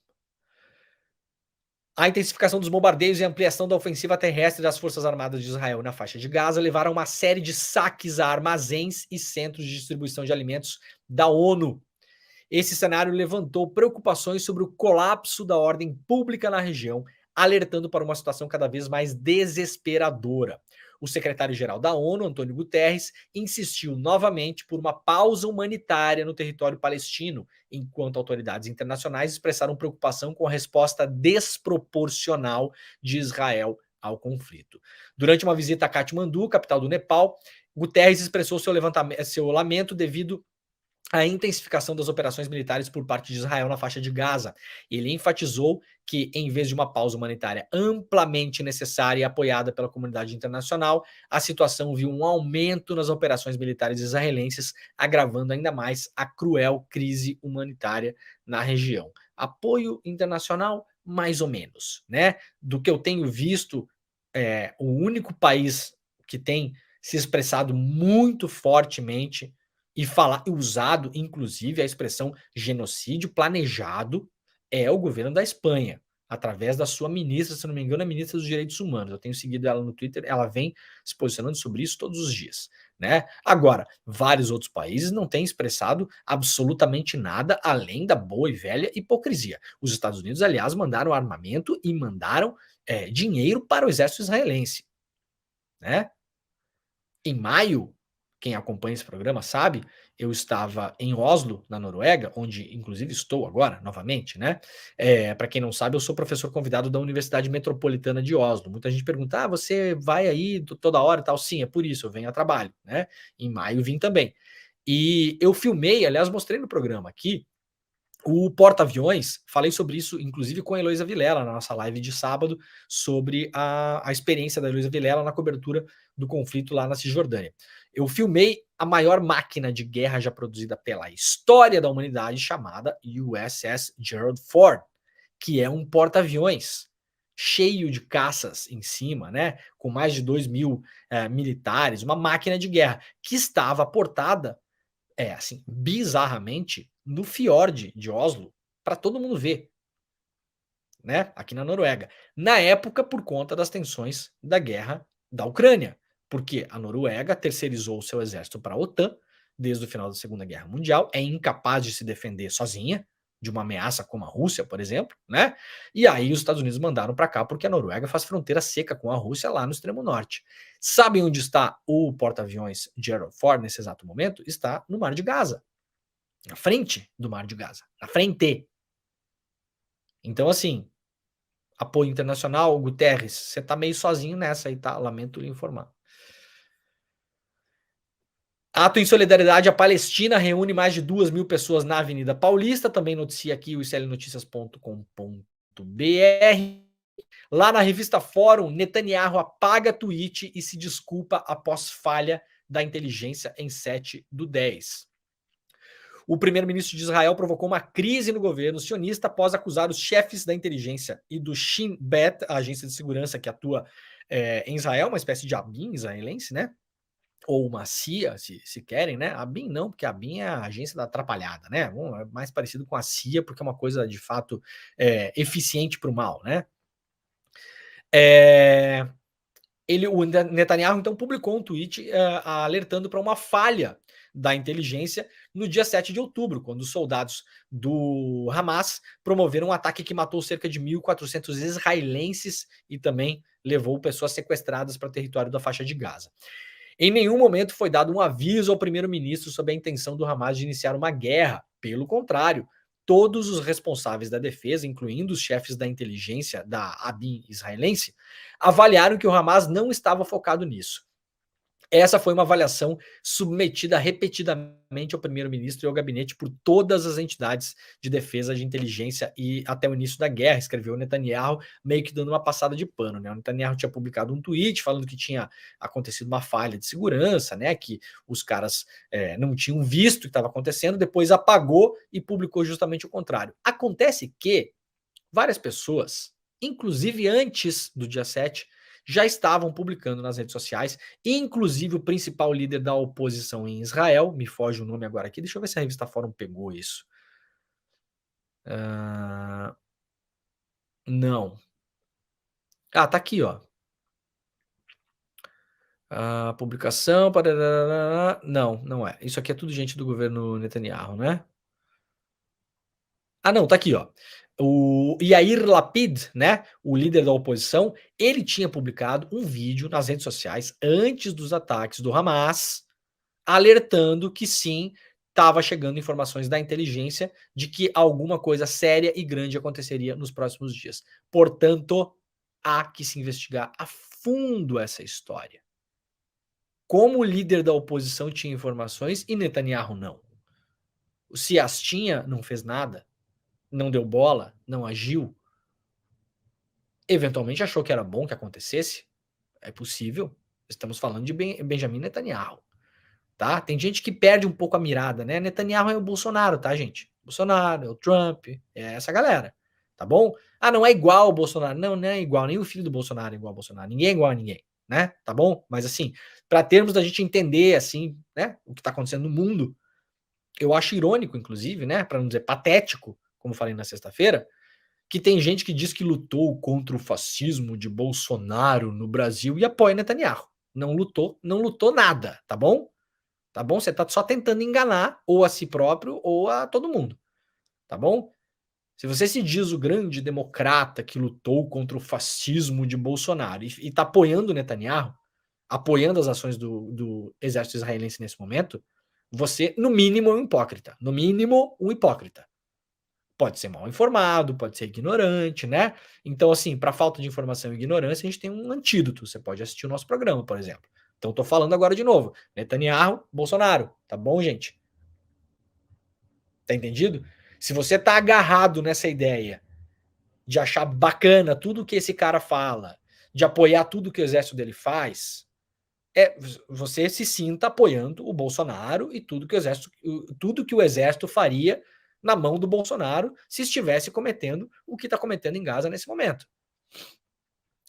A intensificação dos bombardeios e a ampliação da ofensiva terrestre das Forças Armadas de Israel na faixa de Gaza levaram a uma série de saques a armazéns e centros de distribuição de alimentos da ONU. Esse cenário levantou preocupações sobre o colapso da ordem pública na região, alertando para uma situação cada vez mais desesperadora. O secretário-geral da ONU, Antônio Guterres, insistiu novamente por uma pausa humanitária no território palestino, enquanto autoridades internacionais expressaram preocupação com a resposta desproporcional de Israel ao conflito. Durante uma visita a Katmandu, capital do Nepal, Guterres expressou seu lamento devido a intensificação das operações militares por parte de Israel na faixa de Gaza. Ele enfatizou que, em vez de uma pausa humanitária amplamente necessária e apoiada pela comunidade internacional, a situação viu um aumento nas operações militares israelenses, agravando ainda mais a cruel crise humanitária na região. Apoio internacional, mais ou menos, né? Do que eu tenho visto, o único país que tem se expressado muito fortemente e usado, inclusive, a expressão genocídio planejado é o governo da Espanha, através da sua ministra, se não me engano, a ministra dos Direitos Humanos. Eu tenho seguido ela no Twitter, ela vem se posicionando sobre isso todos os dias, né? Agora, vários outros países não têm expressado absolutamente nada além da boa e velha hipocrisia. Os Estados Unidos, aliás, mandaram armamento e mandaram dinheiro para o exército israelense, né? Em maio, quem acompanha esse programa sabe, eu estava em Oslo, na Noruega, onde inclusive estou agora, novamente, né? Para quem não sabe, eu sou professor convidado da Universidade Metropolitana de Oslo. Muita gente pergunta, você vai aí toda hora e tal? Sim, é por isso, eu venho a trabalho, né? Em maio vim também. E eu filmei, aliás, mostrei no programa aqui, o porta-aviões. Falei sobre isso, inclusive, com a Heloísa Vilela, na nossa live de sábado, sobre a experiência da Heloísa Vilela na cobertura do conflito lá na Cisjordânia. Eu filmei a maior máquina de guerra já produzida pela história da humanidade, chamada USS Gerald Ford, que é um porta-aviões cheio de caças em cima, né, com mais de 2.000 militares, uma máquina de guerra que estava portada, assim, bizarramente, no fiord de Oslo, para todo mundo ver, né, aqui na Noruega. Na época, por conta das tensões da guerra da Ucrânia, porque a Noruega terceirizou o seu exército para a OTAN desde o final da Segunda Guerra Mundial, é incapaz de se defender sozinha de uma ameaça como a Rússia, por exemplo, né? E aí os Estados Unidos mandaram para cá porque a Noruega faz fronteira seca com a Rússia lá no extremo norte. Sabem onde está o porta-aviões Gerald Ford nesse exato momento? Está no Mar de Gaza, na frente do Mar de Gaza, na frente. Então, assim, apoio internacional, Guterres, você tá meio sozinho nessa aí, tá? Lamento lhe informar. Ato em solidariedade à Palestina reúne mais de 2.000 pessoas na Avenida Paulista. Também noticia aqui o islnoticias.com.br. Lá na revista Fórum, Netanyahu apaga tweet e se desculpa após falha da inteligência em 7/10. O primeiro-ministro de Israel provocou uma crise no governo sionista após acusar os chefes da inteligência e do Shin Bet, a agência de segurança que atua em Israel, uma espécie de ABIN israelense, né? Ou uma CIA, se querem, né? A ABIN não, porque a ABIN é a agência da atrapalhada, né? É mais parecido com a CIA, porque é uma coisa de fato eficiente para o mal, né? O Netanyahu então publicou um tweet alertando para uma falha da inteligência no dia 7 de outubro, quando os soldados do Hamas promoveram um ataque que matou cerca de 1.400 israelenses e também levou pessoas sequestradas para o território da faixa de Gaza. Em nenhum momento foi dado um aviso ao primeiro-ministro sobre a intenção do Hamas de iniciar uma guerra. Pelo contrário, todos os responsáveis da defesa, incluindo os chefes da inteligência da ABIN israelense, avaliaram que o Hamas não estava focado nisso. Essa foi uma avaliação submetida repetidamente ao primeiro-ministro e ao gabinete por todas as entidades de defesa de inteligência e até o início da guerra, escreveu o Netanyahu, meio que dando uma passada de pano, né? O Netanyahu tinha publicado um tweet falando que tinha acontecido uma falha de segurança, né? Que os caras não tinham visto o que estava acontecendo, depois apagou e publicou justamente o contrário. Acontece que várias pessoas, inclusive antes do dia 7, já estavam publicando nas redes sociais, inclusive o principal líder da oposição em Israel, me foge o nome agora aqui, deixa eu ver se a revista Fórum pegou isso. Não. Tá aqui, ó. A publicação. Não é. Isso aqui é tudo gente do governo Netanyahu, né? Não, tá aqui, ó. O Yair Lapid, né, o líder da oposição, ele tinha publicado um vídeo nas redes sociais antes dos ataques do Hamas, alertando que sim, estava chegando informações da inteligência de que alguma coisa séria e grande aconteceria nos próximos dias. Portanto, há que se investigar a fundo essa história. Como o líder da oposição tinha informações e Netanyahu não? Se as tinha, não fez nada, não deu bola, não agiu, eventualmente achou que era bom que acontecesse? É possível. Estamos falando de Benjamin Netanyahu, tá? Tem gente que perde um pouco a mirada, né? Netanyahu é o Bolsonaro, tá, gente? Bolsonaro, é o Trump, é essa galera, tá bom? Não é igual ao Bolsonaro. Não, não é igual. Nem o filho do Bolsonaro é igual ao Bolsonaro. Ninguém é igual a ninguém, né? Tá bom? Mas assim, para termos da gente entender, assim, né, o que tá acontecendo no mundo, eu acho irônico, inclusive, né, para não dizer patético, como falei na sexta-feira, que tem gente que diz que lutou contra o fascismo de Bolsonaro no Brasil e apoia Netanyahu. Não lutou nada, tá bom? Tá bom? Você tá só tentando enganar ou a si próprio ou a todo mundo, tá bom? Se você se diz o grande democrata que lutou contra o fascismo de Bolsonaro e tá apoiando Netanyahu, apoiando as ações do exército israelense nesse momento, você, no mínimo, é um hipócrita. No mínimo, um hipócrita. Pode ser mal informado, pode ser ignorante, né? Então, assim, para falta de informação e ignorância, a gente tem um antídoto. Você pode assistir o nosso programa, por exemplo. Então, tô falando agora de novo. Netanyahu, Bolsonaro. Tá bom, gente? Tá entendido? Se você tá agarrado nessa ideia de achar bacana tudo que esse cara fala, de apoiar tudo que o exército dele faz, você se sinta apoiando o Bolsonaro e tudo que o exército faria na mão do Bolsonaro se estivesse cometendo o que está cometendo em Gaza nesse momento.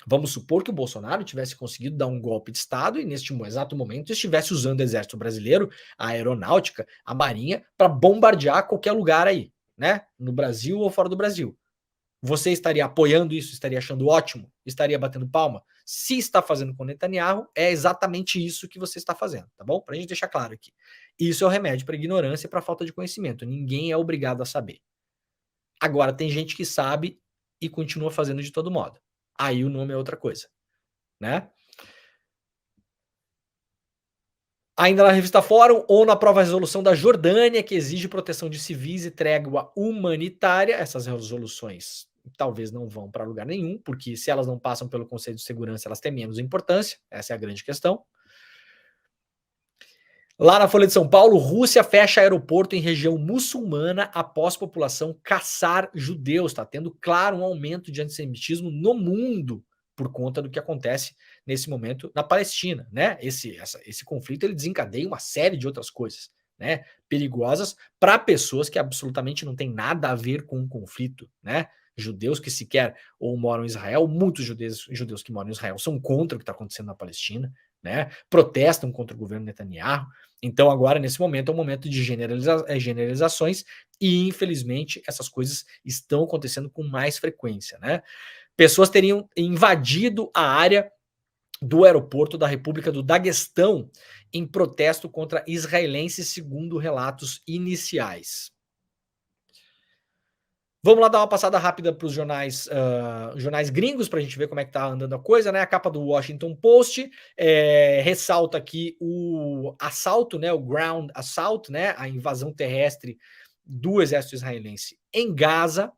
Vamos supor que o Bolsonaro tivesse conseguido dar um golpe de Estado e, neste exato momento, estivesse usando o Exército Brasileiro, a Aeronáutica, a Marinha, para bombardear qualquer lugar aí, né? No Brasil ou fora do Brasil. Você estaria apoiando isso? Estaria achando ótimo? Estaria batendo palma? Se está fazendo com Netanyahu, é exatamente isso que você está fazendo, tá bom? Para a gente deixar claro aqui. Isso é o remédio para ignorância e para falta de conhecimento. Ninguém é obrigado a saber. Agora, tem gente que sabe e continua fazendo de todo modo. Aí o nome é outra coisa, né? Ainda na revista Fórum, ONU aprova a resolução da Jordânia que exige proteção de civis e trégua humanitária. Essas resoluções talvez não vão para lugar nenhum, porque se elas não passam pelo Conselho de Segurança, elas têm menos importância. Essa é a grande questão. Lá na Folha de São Paulo, Rússia fecha aeroporto em região muçulmana após população caçar judeus. Está tendo, claro, um aumento de antissemitismo no mundo por conta do que acontece nesse momento na Palestina, né? Esse conflito ele desencadeia uma série de outras coisas, né? Perigosas para pessoas que absolutamente não têm nada a ver com o conflito, né? Judeus que sequer ou moram em Israel, muitos judeus que moram em Israel são contra o que está acontecendo na Palestina, né? Protestam contra o governo Netanyahu. Então agora, nesse momento, é um momento de generalizações e, infelizmente, essas coisas estão acontecendo com mais frequência, né? Pessoas teriam invadido a área do aeroporto da República do Daguestão em protesto contra israelenses, segundo relatos iniciais. Vamos lá dar uma passada rápida para os jornais gringos para a gente ver como é que está andando a coisa, né? A capa do Washington Post ressalta aqui o assalto, né? O ground assault, né? A invasão terrestre do exército israelense em Gaza.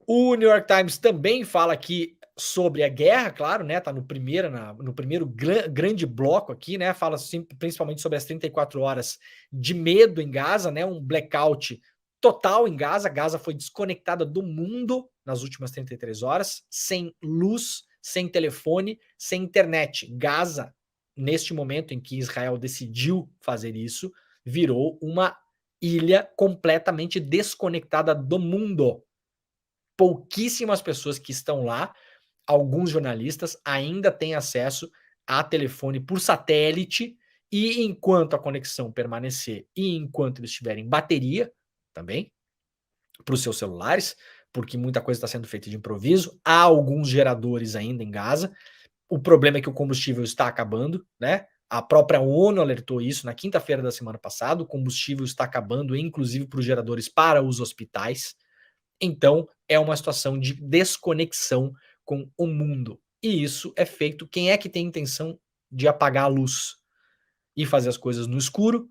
O New York Times também fala aqui sobre a guerra, claro, né? Tá no primeiro grande bloco aqui, né? Fala principalmente sobre as 34 horas de medo em Gaza, né? Um blackout total em Gaza. Gaza foi desconectada do mundo nas últimas 33 horas, sem luz, sem telefone, sem internet. Gaza, neste momento em que Israel decidiu fazer isso, virou uma ilha completamente desconectada do mundo. Pouquíssimas pessoas que estão lá, alguns jornalistas, ainda têm acesso a telefone por satélite, e enquanto a conexão permanecer e enquanto eles tiverem bateria, também, para os seus celulares, porque muita coisa está sendo feita de improviso. Há alguns geradores ainda em Gaza. O problema é que o combustível está acabando, né? A própria ONU alertou isso na quinta-feira da semana passada. O combustível está acabando, inclusive para os geradores para os hospitais. Então, é uma situação de desconexão com o mundo. E isso é feito. Quem é que tem intenção de apagar a luz e fazer as coisas no escuro?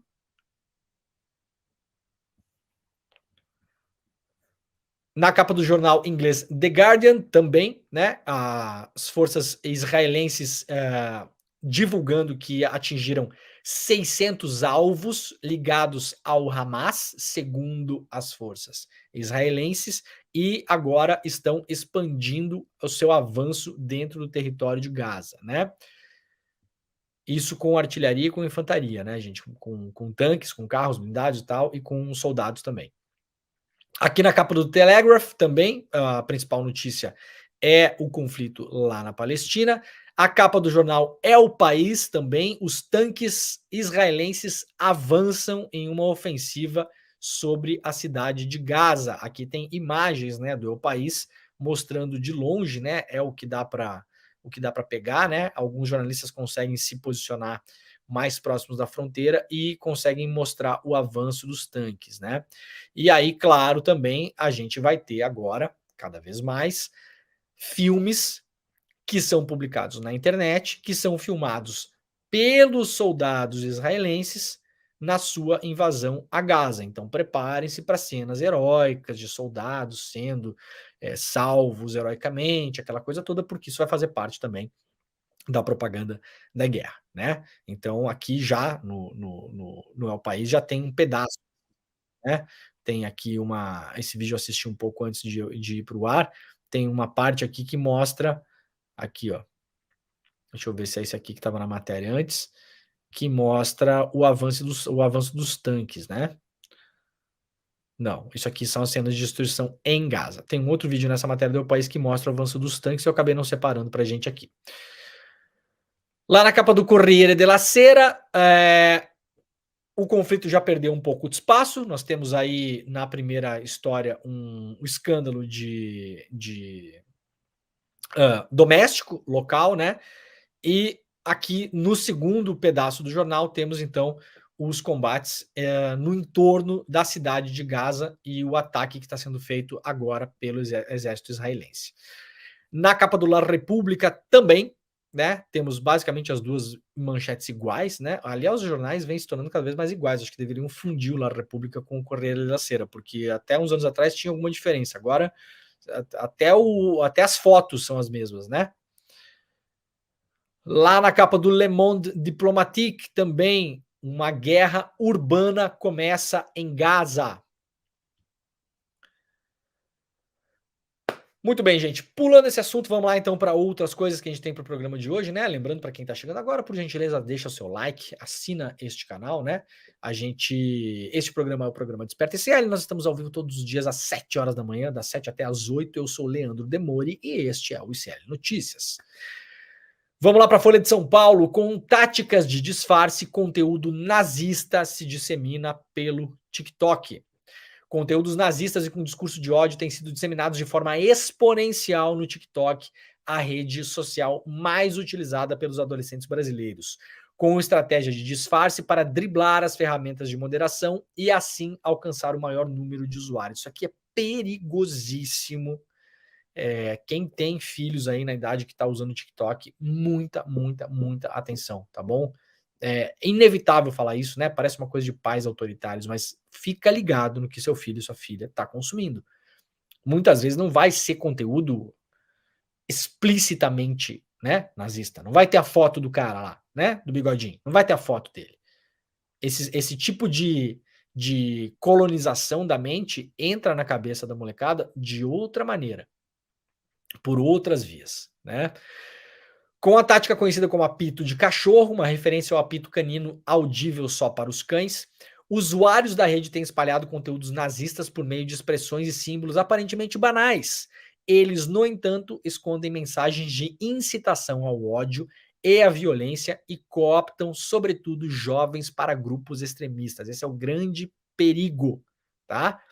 Na capa do jornal inglês The Guardian também, né? As forças israelenses divulgando que atingiram 600 alvos ligados ao Hamas, segundo as forças israelenses, e agora estão expandindo o seu avanço dentro do território de Gaza, né? Isso com artilharia e com infantaria, né, gente? Com tanques, com carros blindados e tal, e com soldados também. Aqui na capa do Telegraph também, a principal notícia é o conflito lá na Palestina. A capa do jornal É o País também. Os tanques israelenses avançam em uma ofensiva sobre a cidade de Gaza. Aqui tem imagens, né, do É o País mostrando de longe, né, é o que dá para pegar, né? Alguns jornalistas conseguem se posicionar mais próximos da fronteira e conseguem mostrar o avanço dos tanques, né? E aí, claro, também a gente vai ter agora, cada vez mais, filmes que são publicados na internet, que são filmados pelos soldados israelenses na sua invasão a Gaza. Então, preparem-se para cenas heróicas de soldados sendo salvos heroicamente, aquela coisa toda, porque isso vai fazer parte também da propaganda da guerra. né? Então aqui já no El País já tem um pedaço, né? Tem aqui esse vídeo eu assisti um pouco antes de ir para o ar, tem uma parte aqui que mostra, aqui ó, deixa eu ver se é esse aqui que estava na matéria antes, que mostra o avanço dos tanques, né? Não, isso aqui são as cenas de destruição em Gaza. Tem um outro vídeo nessa matéria do país que mostra o avanço dos tanques, eu acabei não separando pra gente aqui. Lá na capa do Corriere della Sera, o conflito já perdeu um pouco de espaço. Nós temos aí, na primeira história, um escândalo doméstico, local, né? E aqui, no segundo pedaço do jornal, temos, então, os combates no entorno da cidade de Gaza e o ataque que está sendo feito agora pelo exército israelense. Na capa do La República também, né, temos basicamente as duas manchetes iguais, né? Aliás, os jornais vêm se tornando cada vez mais iguais. Acho que deveriam fundir o La República com o Corriere della Sera, porque até uns anos atrás tinha alguma diferença. Agora, até as fotos são as mesmas, né? Lá na capa do Le Monde Diplomatique também, uma guerra urbana começa em Gaza. Muito bem, gente. Pulando esse assunto, vamos lá então para outras coisas que a gente tem para o programa de hoje, né? Lembrando para quem está chegando agora, por gentileza, deixa o seu like, assina este canal, né? Este programa é o programa Desperta ICL, nós estamos ao vivo todos os dias às 7 horas da manhã, das 7 até às 8. Eu sou Leandro Demori e este é o ICL Notícias. Vamos lá para a Folha de São Paulo. Com táticas de disfarce, conteúdo nazista se dissemina pelo TikTok. Conteúdos nazistas e com discurso de ódio têm sido disseminados de forma exponencial no TikTok, a rede social mais utilizada pelos adolescentes brasileiros, com estratégia de disfarce para driblar as ferramentas de moderação e assim alcançar o maior número de usuários. Isso aqui é perigosíssimo. Quem tem filhos aí na idade que está usando o TikTok, muita atenção, tá bom? É inevitável falar isso, né? Parece uma coisa de pais autoritários, mas fica ligado no que seu filho e sua filha está consumindo. Muitas vezes não vai ser conteúdo explicitamente, né, nazista. Não vai ter a foto do cara lá, né, do bigodinho. Não vai ter a foto dele. Esse tipo de colonização da mente entra na cabeça da molecada de outra maneira, por outras vias, né? Com a tática conhecida como apito de cachorro, uma referência ao apito canino audível só para os cães, usuários da rede têm espalhado conteúdos nazistas por meio de expressões e símbolos aparentemente banais. Eles, no entanto, escondem mensagens de incitação ao ódio e à violência e cooptam, sobretudo, jovens para grupos extremistas. Esse é o grande perigo, tá?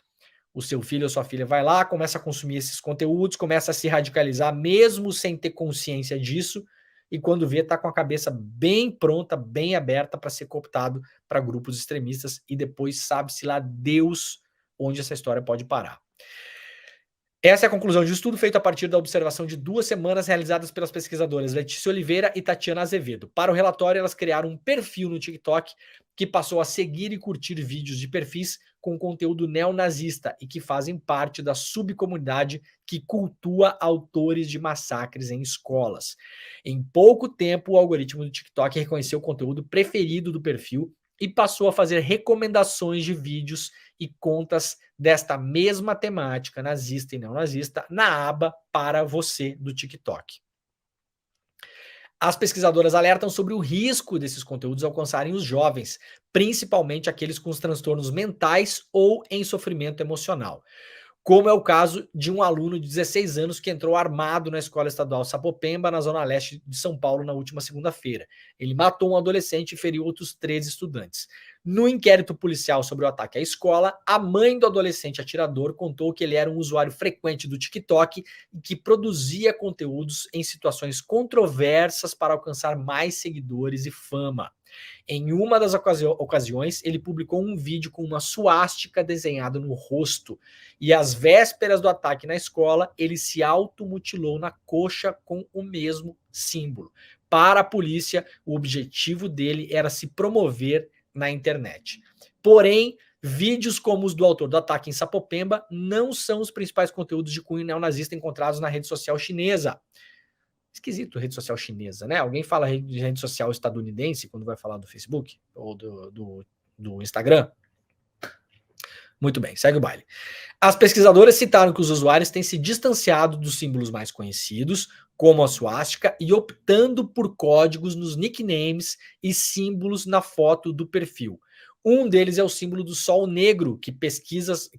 O seu filho ou sua filha vai lá, começa a consumir esses conteúdos, começa a se radicalizar, mesmo sem ter consciência disso, e quando vê, tá com a cabeça bem pronta, bem aberta para ser cooptado para grupos extremistas, e depois sabe-se lá Deus onde essa história pode parar. Essa é a conclusão de um estudo feito a partir da observação de 2 semanas realizadas pelas pesquisadoras Letícia Oliveira e Tatiana Azevedo. Para o relatório, elas criaram um perfil no TikTok que passou a seguir e curtir vídeos de perfis com conteúdo neonazista e que fazem parte da subcomunidade que cultua autores de massacres em escolas. Em pouco tempo, o algoritmo do TikTok reconheceu o conteúdo preferido do perfil e passou a fazer recomendações de vídeos e contas desta mesma temática nazista e neonazista na aba para você do TikTok. As pesquisadoras alertam sobre o risco desses conteúdos alcançarem os jovens, principalmente aqueles com os transtornos mentais ou em sofrimento emocional, como é o caso de um aluno de 16 anos que entrou armado na Escola Estadual Sapopemba, na zona leste de São Paulo, na última segunda-feira. Ele matou um adolescente e feriu outros 13 estudantes. No inquérito policial sobre o ataque à escola, a mãe do adolescente atirador contou que ele era um usuário frequente do TikTok e que produzia conteúdos em situações controversas para alcançar mais seguidores e fama. Em uma das ocasiões, ele publicou um vídeo com uma suástica desenhada no rosto e às vésperas do ataque na escola, ele se automutilou na coxa com o mesmo símbolo. Para a polícia, o objetivo dele era se promover na internet. Porém, vídeos como os do autor do ataque em Sapopemba não são os principais conteúdos de cunho neonazista encontrados na rede social chinesa. Esquisito, rede social chinesa, né? Alguém fala de rede social estadunidense quando vai falar do Facebook ou do Instagram? Muito bem, segue o baile. As pesquisadoras citaram que os usuários têm se distanciado dos símbolos mais conhecidos, como a suástica, e optando por códigos nos nicknames e símbolos na foto do perfil. Um deles é o símbolo do sol negro, que pesquisas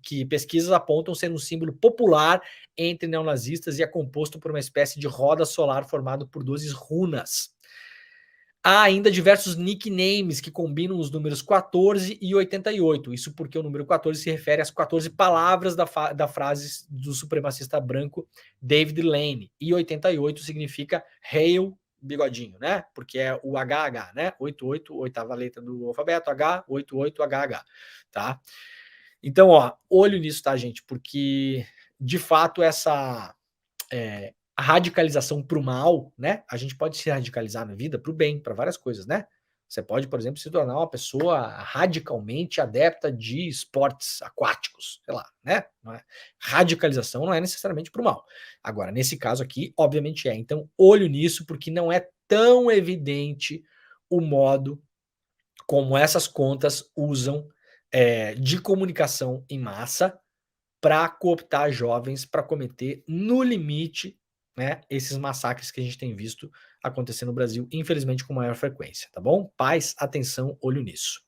apontam ser um símbolo popular entre neonazistas e é composto por uma espécie de roda solar formado por 12 runas. Há ainda diversos nicknames que combinam os números 14 e 88. Isso porque o número 14 se refere às 14 palavras da frase do supremacista branco David Lane. E 88 significa Hail Bigodinho, né? Porque é o HH, né? 88, oitava letra do alfabeto, H, 88, HH, tá? Então, ó, olho nisso, tá, gente? Porque, de fato, essa... a radicalização para o mal, né? A gente pode se radicalizar na vida para o bem, para várias coisas, né? Você pode, por exemplo, se tornar uma pessoa radicalmente adepta de esportes aquáticos, sei lá, né? Radicalização não é necessariamente para o mal. Agora, nesse caso aqui, obviamente é. Então, olho nisso, porque não é tão evidente o modo como essas contas usam de comunicação em massa para cooptar jovens para cometer, no limite, né, esses massacres que a gente tem visto acontecer no Brasil, infelizmente com maior frequência, tá bom? Paz, atenção, olho nisso.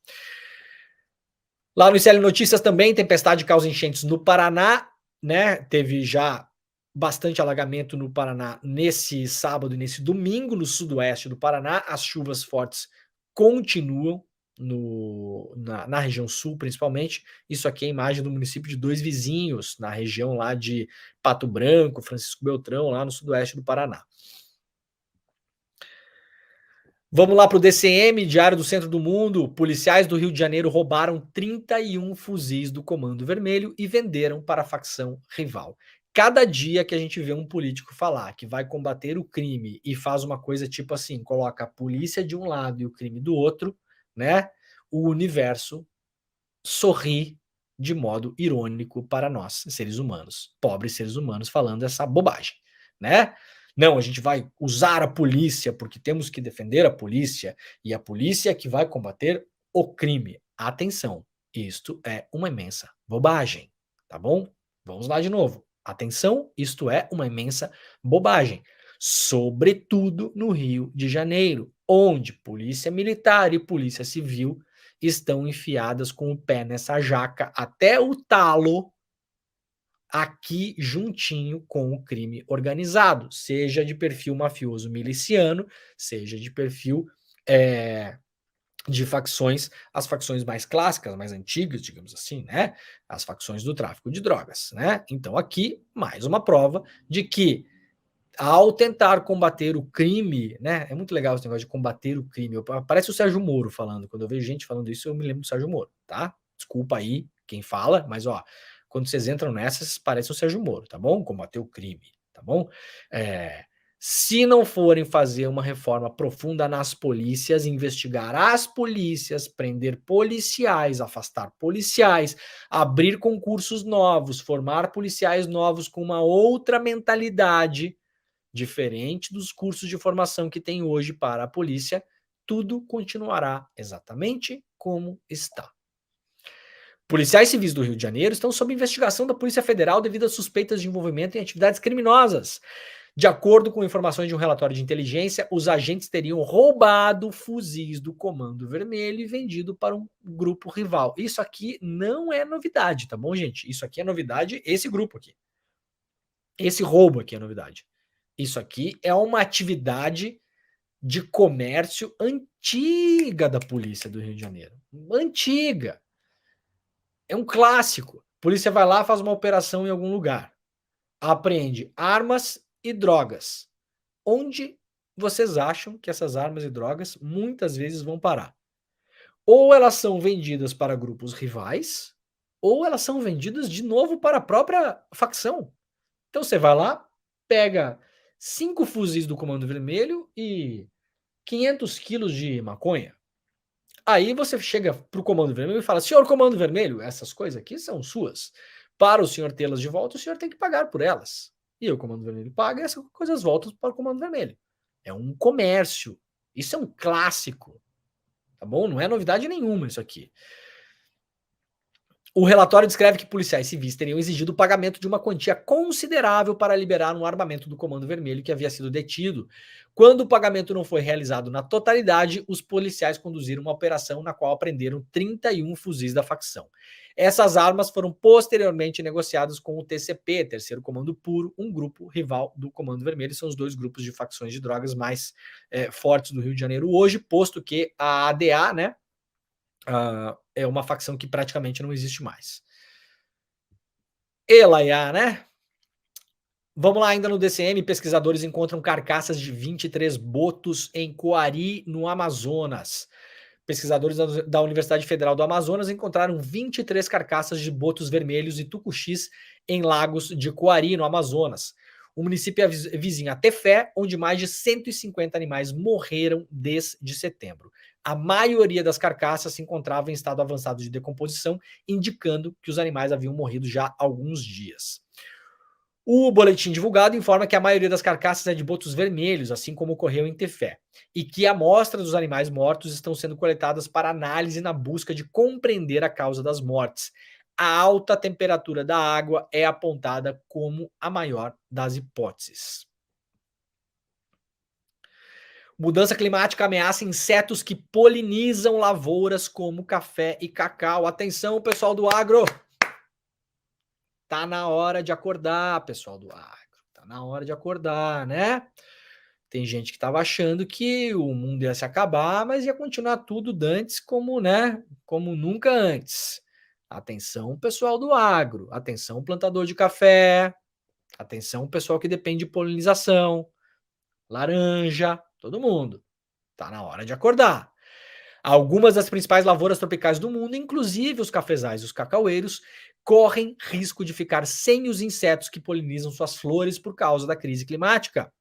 Lá no ICL Notícias também, tempestade causa enchentes no Paraná, né? Teve já bastante alagamento no Paraná nesse sábado e nesse domingo, no sudoeste do Paraná. As chuvas fortes continuam na região sul, principalmente. Isso aqui é a imagem do município de Dois Vizinhos, na região lá de Pato Branco, Francisco Beltrão, lá no sudoeste do Paraná. Vamos lá para o DCM, Diário do Centro do Mundo. Policiais do Rio de Janeiro roubaram 31 fuzis do Comando Vermelho e venderam para a facção rival. Cada dia que a gente vê um político falar que vai combater o crime e faz uma coisa tipo assim, coloca a polícia de um lado e o crime do outro, né? O universo sorri de modo irônico para nós, seres humanos, pobres seres humanos, falando essa bobagem, né? Não, a gente vai usar a polícia porque temos que defender a polícia e a polícia é que vai combater o crime. Atenção, isto é uma imensa bobagem, tá bom? Vamos lá de novo. Atenção, isto é uma imensa bobagem. Sobretudo no Rio de Janeiro, onde polícia militar e polícia civil estão enfiadas com o pé nessa jaca até o talo, aqui juntinho com o crime organizado, seja de perfil mafioso miliciano, seja de perfil de facções, as facções mais clássicas, mais antigas, digamos assim, né? As facções do tráfico de drogas, né? Então aqui, mais uma prova de que ao tentar combater o crime, né? É muito legal esse negócio de combater o crime. Parece o Sérgio Moro falando. Quando eu vejo gente falando isso, eu me lembro do Sérgio Moro, tá? Desculpa aí quem fala, mas ó, quando vocês entram nessas, parece o Sérgio Moro, tá bom? Combater o crime, tá bom? Se não forem fazer uma reforma profunda nas polícias, investigar as polícias, prender policiais, afastar policiais, abrir concursos novos, formar policiais novos com uma outra mentalidade, diferente dos cursos de formação que tem hoje para a polícia, tudo continuará exatamente como está. Policiais civis do Rio de Janeiro estão sob investigação da Polícia Federal devido a suspeitas de envolvimento em atividades criminosas. De acordo com informações de um relatório de inteligência, os agentes teriam roubado fuzis do Comando Vermelho e vendido para um grupo rival. Isso aqui não é novidade, tá bom, gente? Isso aqui é novidade, esse grupo aqui. Esse roubo aqui é novidade. Isso aqui é uma atividade de comércio antiga da polícia do Rio de Janeiro. Antiga. É um clássico. A polícia vai lá, faz uma operação em algum lugar. Apreende armas e drogas. Onde vocês acham que essas armas e drogas muitas vezes vão parar? Ou elas são vendidas para grupos rivais, ou elas são vendidas de novo para a própria facção. Então você vai lá, pega 5 fuzis do Comando Vermelho e 500 quilos de maconha. Aí você chega para o Comando Vermelho e fala: senhor Comando Vermelho, essas coisas aqui são suas. Para o senhor tê-las de volta, o senhor tem que pagar por elas. e o Comando Vermelho paga, e essas coisas voltam para o Comando Vermelho. É um comércio. Isso é um clássico. Tá bom? Não é novidade nenhuma isso aqui. O relatório descreve que policiais civis teriam exigido o pagamento de uma quantia considerável para liberar um armamento do Comando Vermelho que havia sido detido. Quando o pagamento não foi realizado na totalidade, os policiais conduziram uma operação na qual apreenderam 31 fuzis da facção. Essas armas foram posteriormente negociadas com o TCP, Terceiro Comando Puro, um grupo rival do Comando Vermelho. São os dois grupos de facções de drogas mais fortes do Rio de Janeiro hoje, posto que a ADA, né, é uma facção que praticamente não existe mais. Elaiá, né? Vamos lá, ainda no DCM, pesquisadores encontram carcaças de 23 botos em Coari, no Amazonas. Pesquisadores da Universidade Federal do Amazonas encontraram 23 carcaças de botos vermelhos e tucuxis em lagos de Coari, no Amazonas. O município é vizinho a Tefé, onde mais de 150 animais morreram desde setembro. A maioria das carcaças se encontrava em estado avançado de decomposição, indicando que os animais haviam morrido já há alguns dias. O boletim divulgado informa que a maioria das carcaças é de botos vermelhos, assim como ocorreu em Tefé, e que amostras dos animais mortos estão sendo coletadas para análise na busca de compreender a causa das mortes. A alta temperatura da água é apontada como a maior das hipóteses. Mudança climática ameaça insetos que polinizam lavouras como café e cacau. Atenção, pessoal do agro! Tá na hora de acordar, pessoal do agro. Tá na hora de acordar, né? Tem gente que estava achando que o mundo ia se acabar, mas ia continuar tudo dantes como, né? Como nunca antes. Atenção, pessoal do agro. Atenção, plantador de café. Atenção, pessoal que depende de polinização. Laranja, todo mundo. Tá na hora de acordar. Algumas das principais lavouras tropicais do mundo, inclusive os cafezais e os cacaueiros, correm risco de ficar sem os insetos que polinizam suas flores por causa da crise climática.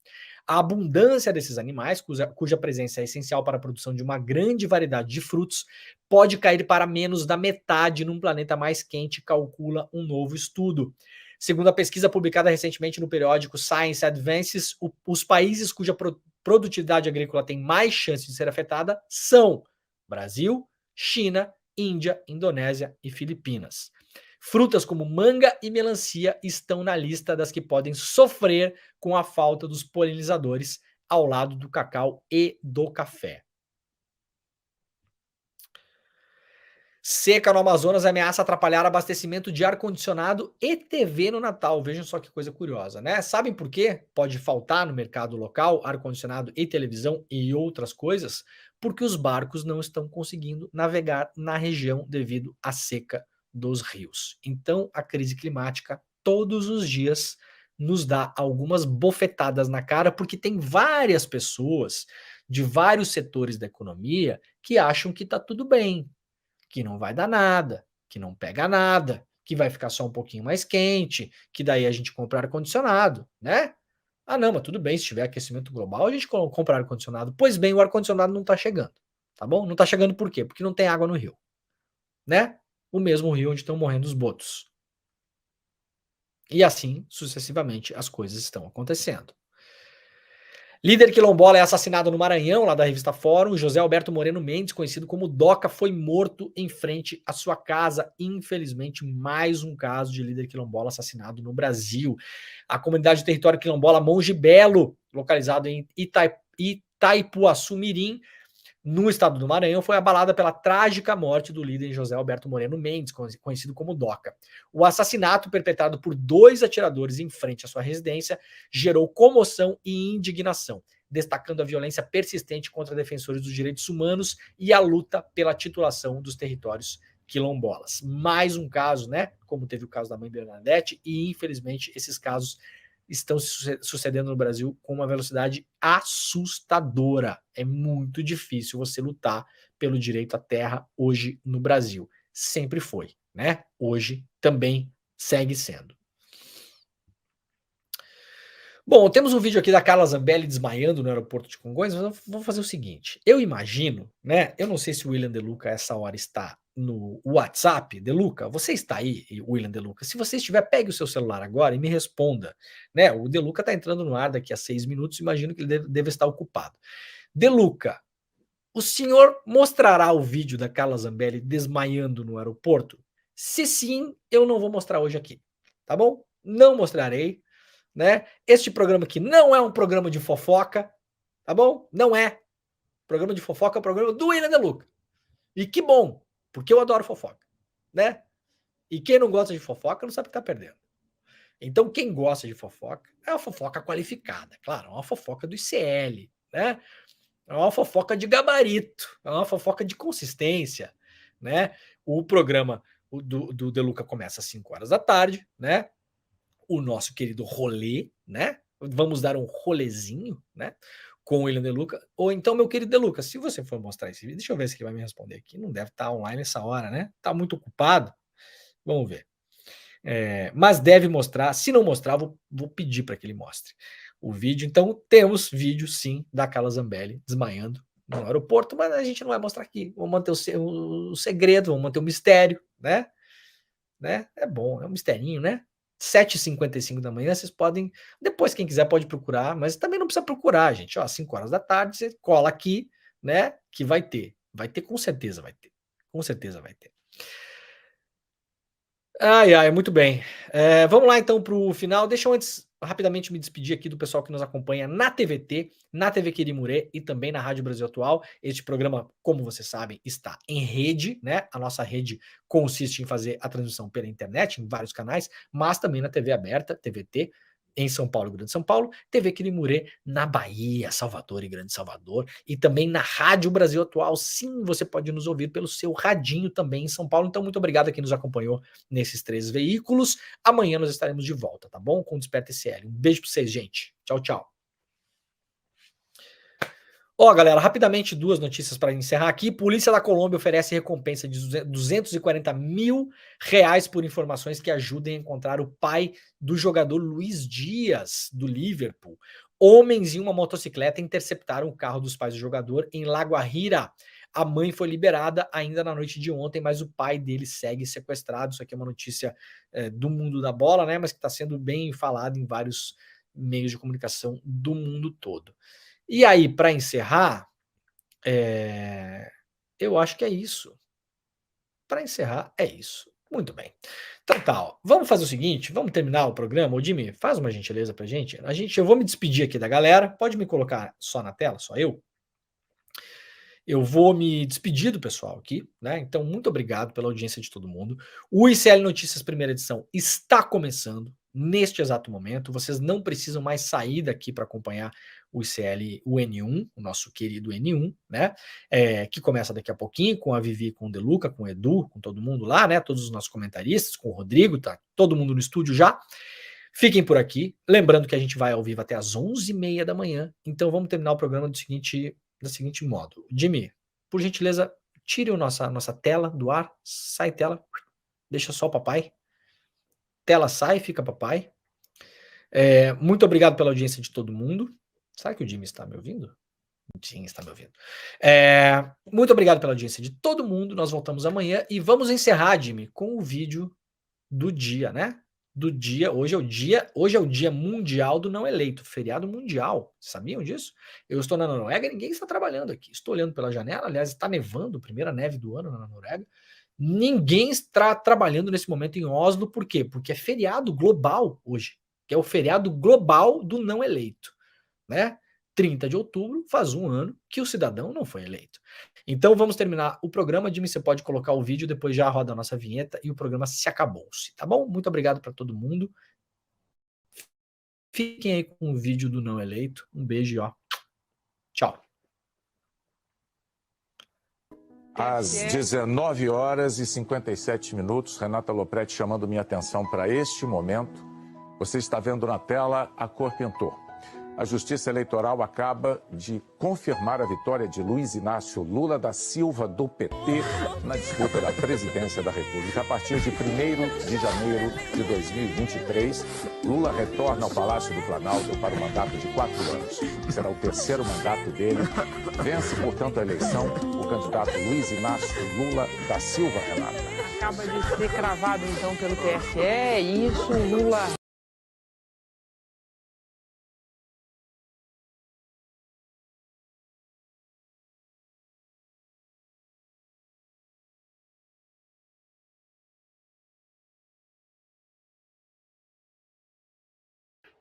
A abundância desses animais, cuja presença é essencial para a produção de uma grande variedade de frutos, pode cair para menos da metade num planeta mais quente, calcula um novo estudo. Segundo a pesquisa publicada recentemente no periódico Science Advances, os países cuja produtividade agrícola tem mais chance de ser afetada são Brasil, China, Índia, Indonésia e Filipinas. Frutas como manga e melancia estão na lista das que podem sofrer com a falta dos polinizadores, ao lado do cacau e do café. Seca no Amazonas ameaça atrapalhar abastecimento de ar-condicionado e TV no Natal. Vejam só que coisa curiosa, né? Sabem por quê? Pode faltar no mercado local ar-condicionado e televisão e outras coisas? Porque os barcos não estão conseguindo navegar na região devido à seca dos rios. Então, a crise climática todos os dias nos dá algumas bofetadas na cara, porque tem várias pessoas de vários setores da economia que acham que está tudo bem, que não vai dar nada, que não pega nada, que vai ficar só um pouquinho mais quente, que daí a gente compra ar-condicionado, né? Ah, não, mas tudo bem, se tiver aquecimento global, a gente compra ar-condicionado. Pois bem, o ar-condicionado não está chegando, tá bom? Não está chegando por quê? Porque não tem água no rio, né? O mesmo rio onde estão morrendo os botos. E assim, sucessivamente, as coisas estão acontecendo. Líder quilombola é assassinado no Maranhão, lá da revista Fórum. José Alberto Moreno Mendes, conhecido como Doca, foi morto em frente à sua casa. Infelizmente, mais um caso de líder quilombola assassinado no Brasil. A comunidade do território quilombola Monte Belo, localizado em Itaipuaçu Mirim, no estado do Maranhão, foi abalada pela trágica morte do líder José Alberto Moreno Mendes, conhecido como Doca. O assassinato, perpetrado por 2 atiradores em frente à sua residência, gerou comoção e indignação, destacando a violência persistente contra defensores dos direitos humanos e a luta pela titulação dos territórios quilombolas. Mais um caso, né? Como teve o caso da mãe Bernadette, e infelizmente esses casos estão se sucedendo no Brasil com uma velocidade assustadora. É muito difícil você lutar pelo direito à terra hoje no Brasil. Sempre foi, né? Hoje também segue sendo. Bom, temos um vídeo aqui da Carla Zambelli desmaiando no aeroporto de Congonhas, mas vamos fazer o seguinte. Eu imagino, né? Eu não sei se o William De Luca a essa hora está no WhatsApp, Deluca, você está aí, William Deluca? Se você estiver, pegue o seu celular agora e me responda, né? O Deluca está entrando no ar daqui a 6 minutos, imagino que ele deve estar ocupado. Deluca, o senhor mostrará o vídeo da Carla Zambelli desmaiando no aeroporto? Se sim, eu não vou mostrar hoje aqui, tá bom? Não mostrarei, né? Este programa aqui não é um programa de fofoca, tá bom? Não é. Programa de fofoca é o programa do William Deluca. E que bom, porque eu adoro fofoca, né? E quem não gosta de fofoca não sabe o que tá perdendo. Então, quem gosta de fofoca é uma fofoca qualificada, claro, é uma fofoca do ICL, né? É uma fofoca de gabarito, é uma fofoca de consistência, né? O programa do Deluca começa às 5 horas da tarde, né? O nosso querido rolê, né? Vamos dar um rolezinho, né? Com o William Deluca. Ou então, meu querido Deluca, se você for mostrar esse vídeo, deixa eu ver se ele vai me responder aqui. Não deve estar online nessa hora, né? Tá muito ocupado. Vamos ver. Mas deve mostrar. Se não mostrar, vou pedir para que ele mostre o vídeo. Então, temos vídeo, sim, da Carla Zambelli desmaiando no aeroporto, mas a gente não vai mostrar aqui. Vamos manter o segredo, vamos manter o mistério, né? É bom, é um misterinho, né? 7h55 da manhã, vocês podem, depois quem quiser pode procurar, mas também não precisa procurar, gente, ó, 5 horas da tarde, você cola aqui, né, que vai ter, com certeza vai ter, Ai, muito bem, vamos lá então para o final, deixa eu antes rapidamente me despedir aqui do pessoal que nos acompanha na TVT, na TV Querimurê e também na Rádio Brasil Atual. Este programa, como vocês sabem, está em rede, né? A nossa rede consiste em fazer a transmissão pela internet, em vários canais, mas também na TV aberta, TVT, em São Paulo e Grande São Paulo, TV Querimurê na Bahia, Salvador e Grande Salvador, e também na Rádio Brasil Atual. Sim, você pode nos ouvir pelo seu radinho também em São Paulo. Então, muito obrigado a quem nos acompanhou nesses 3 veículos. Amanhã nós estaremos de volta, tá bom? Com o Desperta ICL. Um beijo pra vocês, gente. Tchau, tchau. Ó, galera, rapidamente 2 notícias para encerrar aqui. Polícia da Colômbia oferece recompensa de R$240 mil por informações que ajudem a encontrar o pai do jogador Luiz Dias, do Liverpool. Homens em uma motocicleta interceptaram o carro dos pais do jogador em La Guajira. A mãe foi liberada ainda na noite de ontem, mas o pai dele segue sequestrado. Isso aqui é uma notícia do mundo da bola, né? Mas que está sendo bem falado em vários meios de comunicação do mundo todo. E aí, para encerrar, eu acho que é isso. Para encerrar, é isso. Muito bem. Então tá, ó, vamos fazer o seguinte, vamos terminar o programa. Ô, Jimmy, faz uma gentileza pra gente. Eu vou me despedir aqui da galera. Pode me colocar só na tela, só eu? Eu vou me despedir do pessoal aqui, né? Então, muito obrigado pela audiência de todo mundo. O ICL Notícias primeira edição está começando neste exato momento. Vocês não precisam mais sair daqui para acompanhar o ICL, o N1, o nosso querido N1, né? Que começa daqui a pouquinho com a Vivi, com o Deluca, com o Edu, com todo mundo lá, né? Todos os nossos comentaristas, com o Rodrigo, tá todo mundo no estúdio já. Fiquem por aqui. Lembrando que a gente vai ao vivo até às 11h30 da manhã. Então, vamos terminar o programa do seguinte modo. Jimmy, por gentileza, tire a nossa tela do ar, sai tela, deixa só o papai, tela sai, fica papai. Muito obrigado pela audiência de todo mundo. Será que o Jimmy está me ouvindo? Sim, está me ouvindo. Muito obrigado pela audiência de todo mundo, nós voltamos amanhã e vamos encerrar, Jimmy, com o vídeo do dia, né? Hoje é o dia mundial do não eleito, feriado mundial. Sabiam disso? Eu estou na Noruega, ninguém está trabalhando aqui. Estou olhando pela janela, aliás, está nevando, primeira neve do ano na Noruega. Ninguém está trabalhando nesse momento em Oslo, por quê? Porque é feriado global hoje, que é o feriado global do não eleito, né? 30 de outubro faz 1 ano que o cidadão não foi eleito. Então vamos terminar o programa. Jimmy, você pode colocar o vídeo, depois já roda a nossa vinheta e o programa se acabou-se, tá bom? Muito obrigado para todo mundo. Fiquem aí com o vídeo do não eleito. Um beijo e ó, tchau. Às 19h57, Renata Lopretti chamando minha atenção para este momento. Você está vendo na tela a cor pintou. A Justiça Eleitoral acaba de confirmar a vitória de Luiz Inácio Lula da Silva, do PT, na disputa da presidência da República. A partir de 1º de janeiro de 2023, Lula retorna ao Palácio do Planalto para um mandato de 4 anos. Será o 3º mandato dele. Vence, portanto, a eleição o candidato Luiz Inácio Lula da Silva, Renata. Acaba de ser cravado, então, pelo TSE, isso, Lula...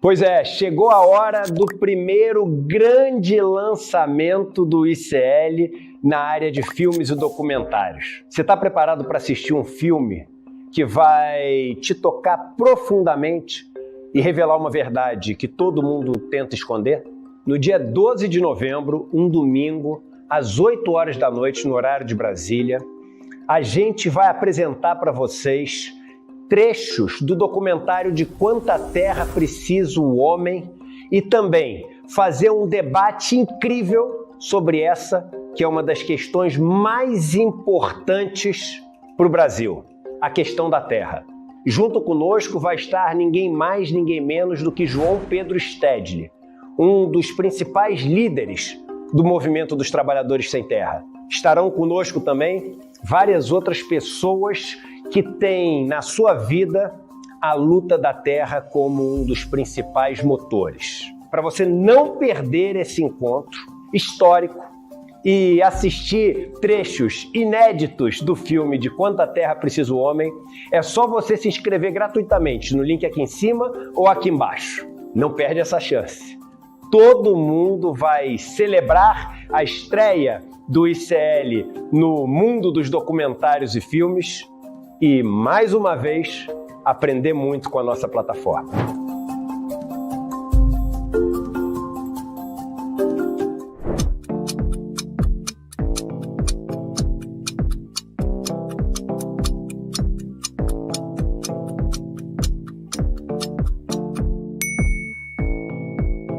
Pois é, chegou a hora do primeiro grande lançamento do ICL na área de filmes e documentários. Você está preparado para assistir um filme que vai te tocar profundamente e revelar uma verdade que todo mundo tenta esconder? No dia 12 de novembro, um domingo, às 8 horas da noite, no horário de Brasília, a gente vai apresentar para vocês trechos do documentário De Quanta Terra Precisa o Homem e também fazer um debate incrível sobre essa, que é uma das questões mais importantes para o Brasil, a questão da terra. Junto conosco vai estar ninguém mais, ninguém menos do que João Pedro Stedley, um dos principais líderes do movimento dos trabalhadores sem terra. Estarão conosco também várias outras pessoas que têm na sua vida a luta da terra como um dos principais motores. Para você não perder esse encontro histórico e assistir trechos inéditos do filme De Quanta Terra Precisa o Homem, é só você se inscrever gratuitamente no link aqui em cima ou aqui embaixo. Não perde essa chance. Todo mundo vai celebrar a estreia do ICL no mundo dos documentários e filmes e, mais uma vez, aprender muito com a nossa plataforma.